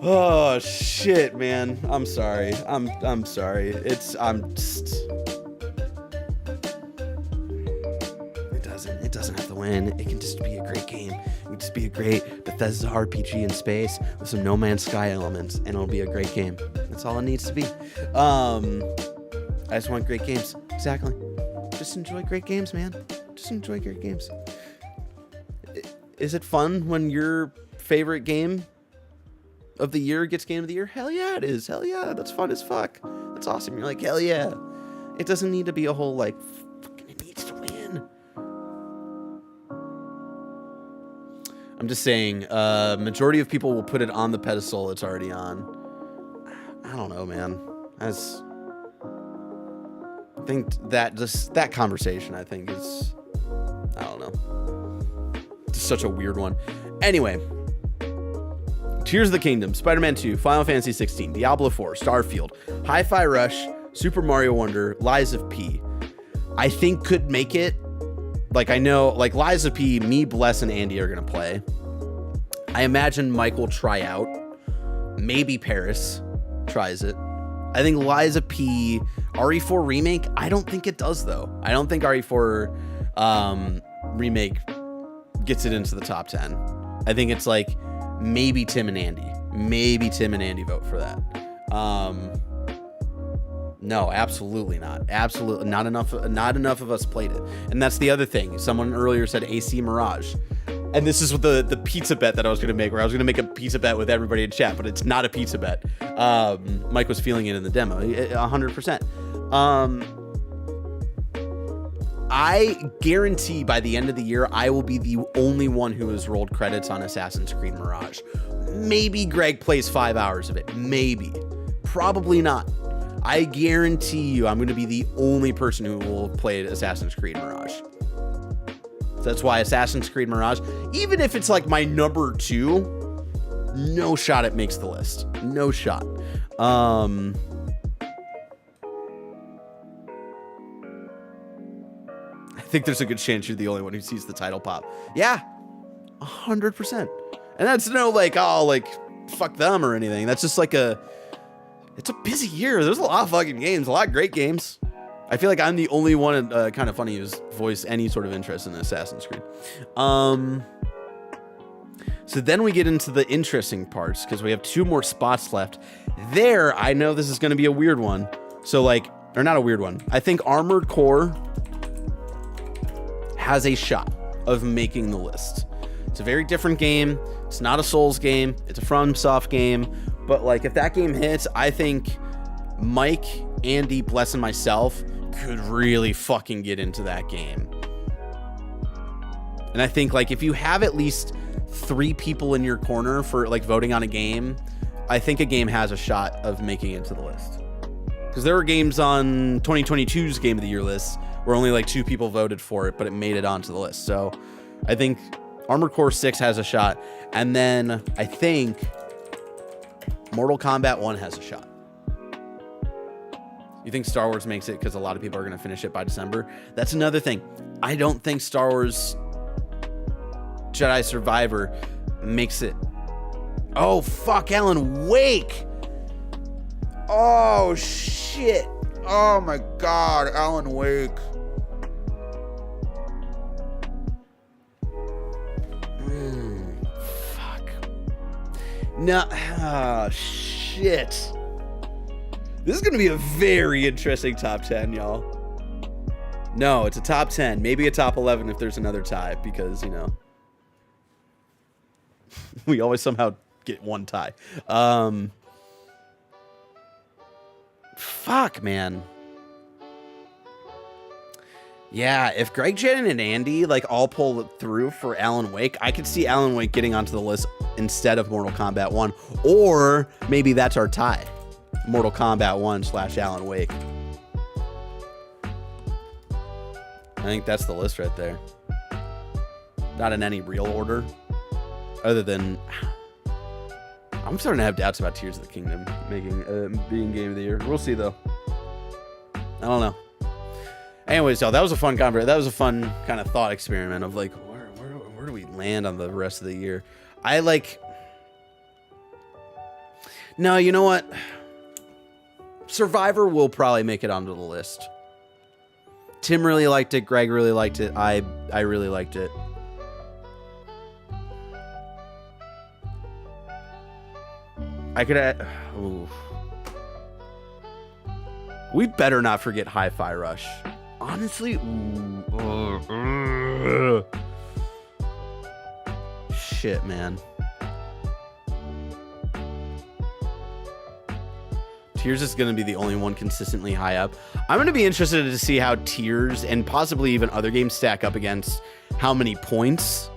Oh shit, man. I'm sorry. I'm sorry. It doesn't have to win. It can just be a great game. It can just be a great Bethesda RPG in space with some No Man's Sky elements, and it'll be a great game. That's all it needs to be. I just want great games. Exactly. Just enjoy great games, man. Just enjoy great games. Is it fun when your favorite game of the year gets Game of the Year? Hell yeah, it is. Hell yeah, that's fun as fuck. That's awesome. You're like, hell yeah. It doesn't need to be a whole like, fucking it needs to win. I'm just saying, majority of people will put it on the pedestal it's already on. I don't know, man. I think that conversation, I think is, I don't know. It's such a weird one. Anyway. Tears of the Kingdom, Spider-Man 2, Final Fantasy 16, Diablo 4, Starfield, Hi-Fi Rush, Super Mario Wonder, Lies of P. I think could make it. Like, I know, like, Lies of P, me, Bless, and Andy are going to play. I imagine Mike will try out. Maybe Paris tries it. I think Lies of P, RE4 Remake, I don't think it does, though. I don't think RE4 Remake gets it into the top 10. I think it's like, maybe Tim and Andy. Maybe Tim and Andy vote for that. No, absolutely not. Absolutely not enough of us played it. And that's the other thing. Someone earlier said AC Mirage. And this is the pizza bet that I was going to make, where I was going to make a pizza bet with everybody in chat, but it's not a pizza bet. Mike was feeling it in the demo. 100%. I guarantee by the end of the year, I will be the only one who has rolled credits on Assassin's Creed Mirage. Maybe Greg plays 5 hours of it. Maybe. Probably not. I guarantee you I'm going to be the only person who will play Assassin's Creed Mirage. So that's why Assassin's Creed Mirage, even if it's like my number 2, no shot it makes the list. No shot. I think there's a good chance you're the only one who sees the title pop. Yeah, 100%. And that's no like, oh, like, fuck them or anything. That's just like it's a busy year. There's a lot of fucking games, a lot of great games. I feel like I'm the only one kind of funny who's voiced any sort of interest in Assassin's Creed. So then we get into the interesting parts because we have 2 more spots left. There, I know this is going to be a weird one. So like, or not a weird one. I think Armored Core has a shot of making the list. It's a very different game. It's not a Souls game. It's a FromSoft game. But, like, if that game hits, I think Mike, Andy, Bless, and myself could really fucking get into that game. And I think, like, if you have at least 3 people in your corner for, like, voting on a game, I think a game has a shot of making it to the list. Because there were games on 2022's Game of the Year list where only, like, 2 people voted for it, but it made it onto the list. So I think Armored Core 6 has a shot. And then I think Mortal Kombat 1 has a shot. You think Star Wars makes it because a lot of people are going to finish it by December? That's another thing. I don't think Star Wars Jedi Survivor makes it. Oh, fuck, Alan Wake. Oh, shit. Oh, my God, Alan Wake. Fuck. No, oh, shit. This is going to be a very interesting top 10, y'all. No, it's a top 10. Maybe a top 11 if there's another tie, because, you know, we always somehow get one tie. Fuck, man. Yeah, if Greg, Jen, and Andy, like, all pull it through for Alan Wake, I could see Alan Wake getting onto the list instead of Mortal Kombat 1. Or maybe that's our tie. Mortal Kombat 1 / Alan Wake. I think that's the list right there. Not in any real order. Other than... I'm starting to have doubts about Tears of the Kingdom being Game of the Year. We'll see, though. I don't know. Anyways, y'all, that was a fun conversation. That was a fun kind of thought experiment of, like, where do we land on the rest of the year? I, like... No, you know what? Survivor will probably make it onto the list. Tim really liked it. Greg really liked it. I really liked it. I could add... Ooh. We better not forget Hi-Fi Rush. Honestly, ooh. Shit, man. Tears is going to be the only one consistently high up. I'm going to be interested to see how Tears and possibly even other games stack up against how many points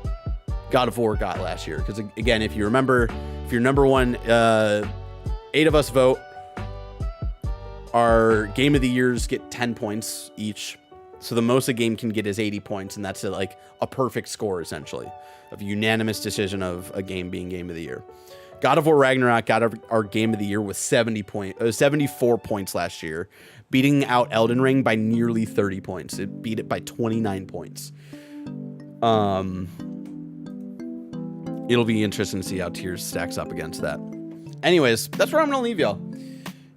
God of War got last year. Because, again, if you remember, if you're number one, 8 of us vote. Our Game of the Years get 10 points each. So the most a game can get is 80 points, and that's like a perfect score, essentially, of a unanimous decision of a game being Game of the Year. God of War Ragnarok got our Game of the Year with 74 points last year, beating out Elden Ring by nearly 30 points. It beat it by 29 points. It'll be interesting to see how Tears stacks up against that. Anyways, that's where I'm going to leave y'all.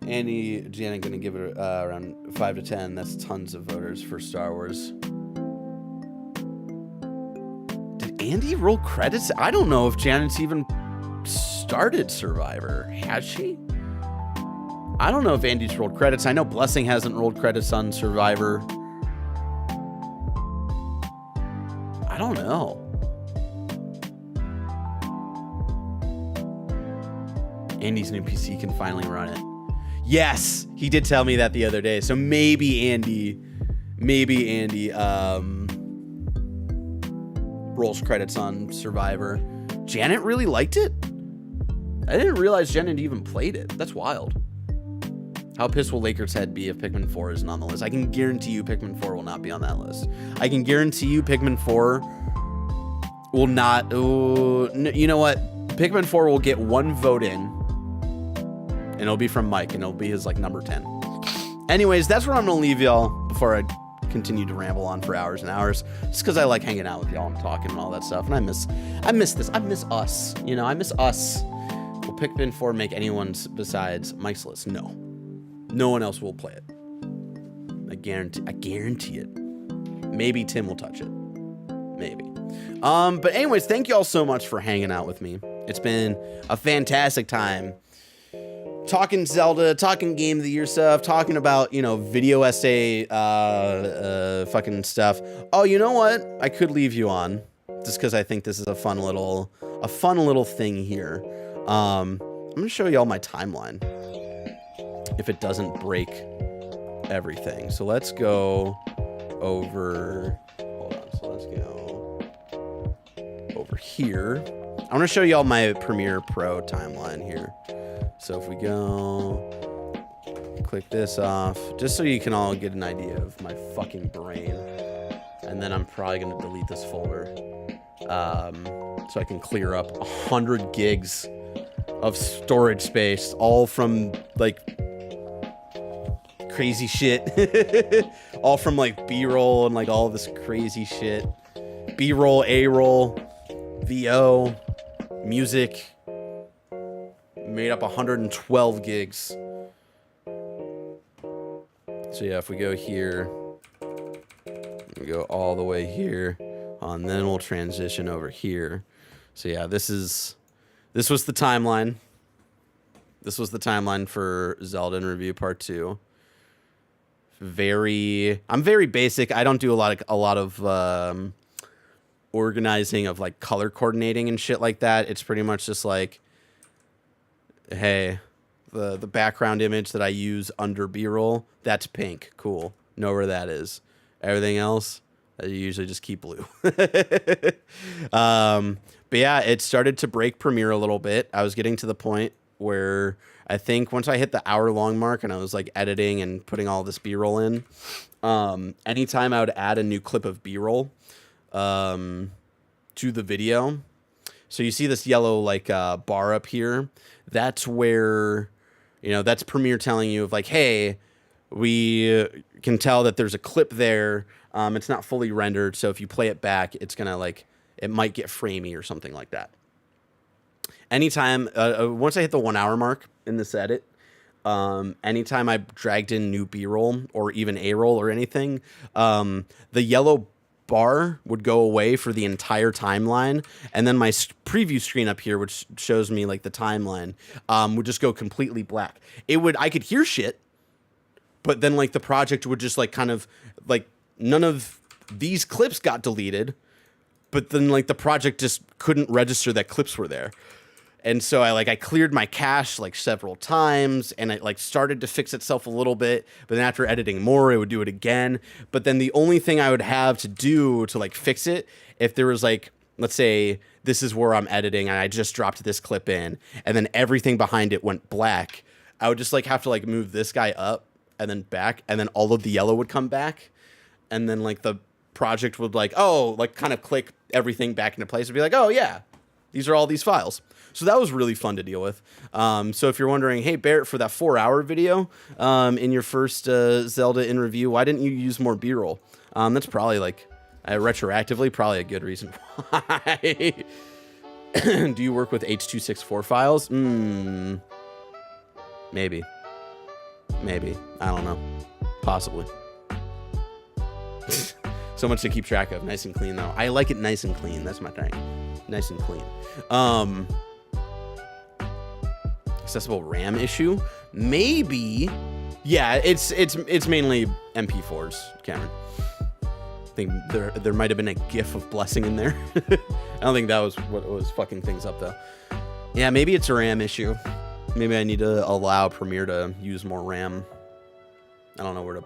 Andy, Janet going to give it around 5 to 10. That's tons of voters for Star Wars. Did Andy roll credits? I don't know if Janet's even started Survivor. Has she? I don't know if Andy's rolled credits. I know Blessing hasn't rolled credits on Survivor. I don't know. Andy's new PC can finally run it. Yes, he did tell me that the other day. So maybe Andy rolls credits on Survivor. Janet really liked it? I didn't realize Janet even played it. That's wild. How pissed will Lakers head be if Pikmin 4 isn't on the list? I can guarantee you Pikmin 4 will not be on that list. I can guarantee you Pikmin 4 will not... you know what? Pikmin 4 will get 1 vote in. And it'll be from Mike, and it'll be his, like, number 10. Anyways, that's where I'm going to leave y'all before I continue to ramble on for hours and hours. Just because I like hanging out with y'all and talking and all that stuff. And I miss this. I miss us. You know, I miss us. Will Pikmin 4 make anyone's besides Mike's list? No. No one else will play it. I guarantee it. Maybe Tim will touch it. Maybe. But anyways, thank y'all so much for hanging out with me. It's been a fantastic time. Talking Zelda, talking Game of the Year stuff, talking about, you know, video essay, fucking stuff. Oh, you know what? I could leave you on just because I think this is a fun little a fun little thing here. I'm gonna show y'all my timeline if it doesn't break everything. So let's go over, hold on, so let's go over here. I'm gonna show y'all my Premiere Pro timeline here. So if we go, click this off, just so you can all get an idea of my fucking brain. And then I'm probably gonna delete this folder so I can clear up 100 gigs of storage space, all from like crazy shit. All from like B-roll and like all this crazy shit. B-roll, A-roll, VO, music. Made up 112 gigs. So yeah, if we go here, we go all the way here, and then we'll transition over here. So yeah, this was the timeline. This was the timeline for Zelda in Review Part 2. I'm very basic. I don't do a lot of organizing of like color coordinating and shit like that. It's pretty much just like, hey, the background image that I use under B-roll, that's pink. Cool. Know where that is. Everything else, I usually just keep blue. But yeah, it started to break Premiere a little bit. I was getting to the point where I think once I hit the hour-long mark and I was like editing and putting all this B-roll in, anytime I would add a new clip of B-roll to the video, so you see this yellow like bar up here, that's where, you know, that's Premiere telling you of like, hey, we can tell that there's a clip there. It's not fully rendered, so if you play it back, it's gonna like, it might get framey or something like that. Anytime, once I hit the 1 hour mark in this edit, anytime I dragged in new B-roll or even A-roll or anything, the yellow bar would go away for the entire timeline, and then my preview screen up here, which shows me like the timeline, would just go completely black. I could hear shit, but then like the project would just like kind of like, none of these clips got deleted, but then like the project just couldn't register that clips were there. And so I cleared my cache like several times, and it like started to fix itself a little bit, but then after editing more, it would do it again. But then the only thing I would have to do to like fix it, if there was like, let's say this is where I'm editing and I just dropped this clip in and then everything behind it went black, I would just like have to like move this guy up and then back, and then all of the yellow would come back. And then like the project would like, oh, like kind of click everything back into place and be like, oh yeah, these are all these files. So that was really fun to deal with. So if you're wondering, hey, Barrett, for that 4-hour video in your first Zelda in review, why didn't you use more B-roll? That's probably like, retroactively, probably a good reason why. Do you work with H.264 files? Maybe. I don't know. Possibly. So much to keep track of. Nice and clean, though. I like it nice and clean. That's my thing. Nice and clean. Accessible RAM issue? Maybe. Yeah, it's mainly MP4s, Cameron. I think there might have been a GIF of Blessing in there. I don't think that was what was fucking things up, though. Yeah, maybe it's a RAM issue. Maybe I need to allow Premiere to use more RAM. I don't know where to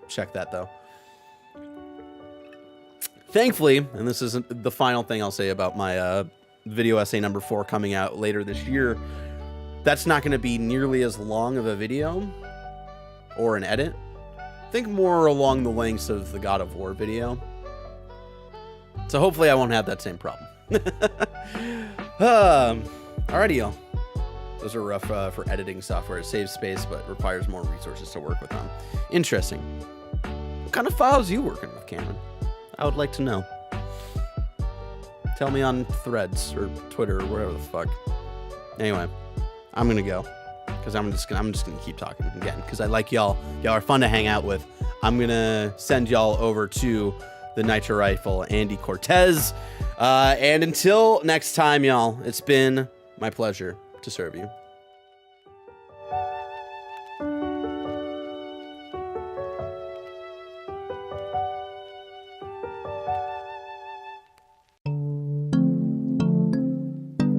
check that, though. Thankfully, and this isn't the final thing I'll say about my video essay number 4 coming out later this year, that's not going to be nearly as long of a video or an edit. Think more along the lengths of the God of War video. So hopefully I won't have that same problem. Alrighty, y'all. Those are rough for editing software. It saves space, but requires more resources to work with them. Interesting. What kind of files are you working with, Cameron? I would like to know. Tell me on Threads or Twitter or whatever the fuck. Anyway, I'm gonna go because I'm just gonna keep talking again because I like y'all. Y'all are fun to hang out with. I'm gonna send y'all over to the Nitro Rifle, Andy Cortez. And until next time, y'all, it's been my pleasure to serve you.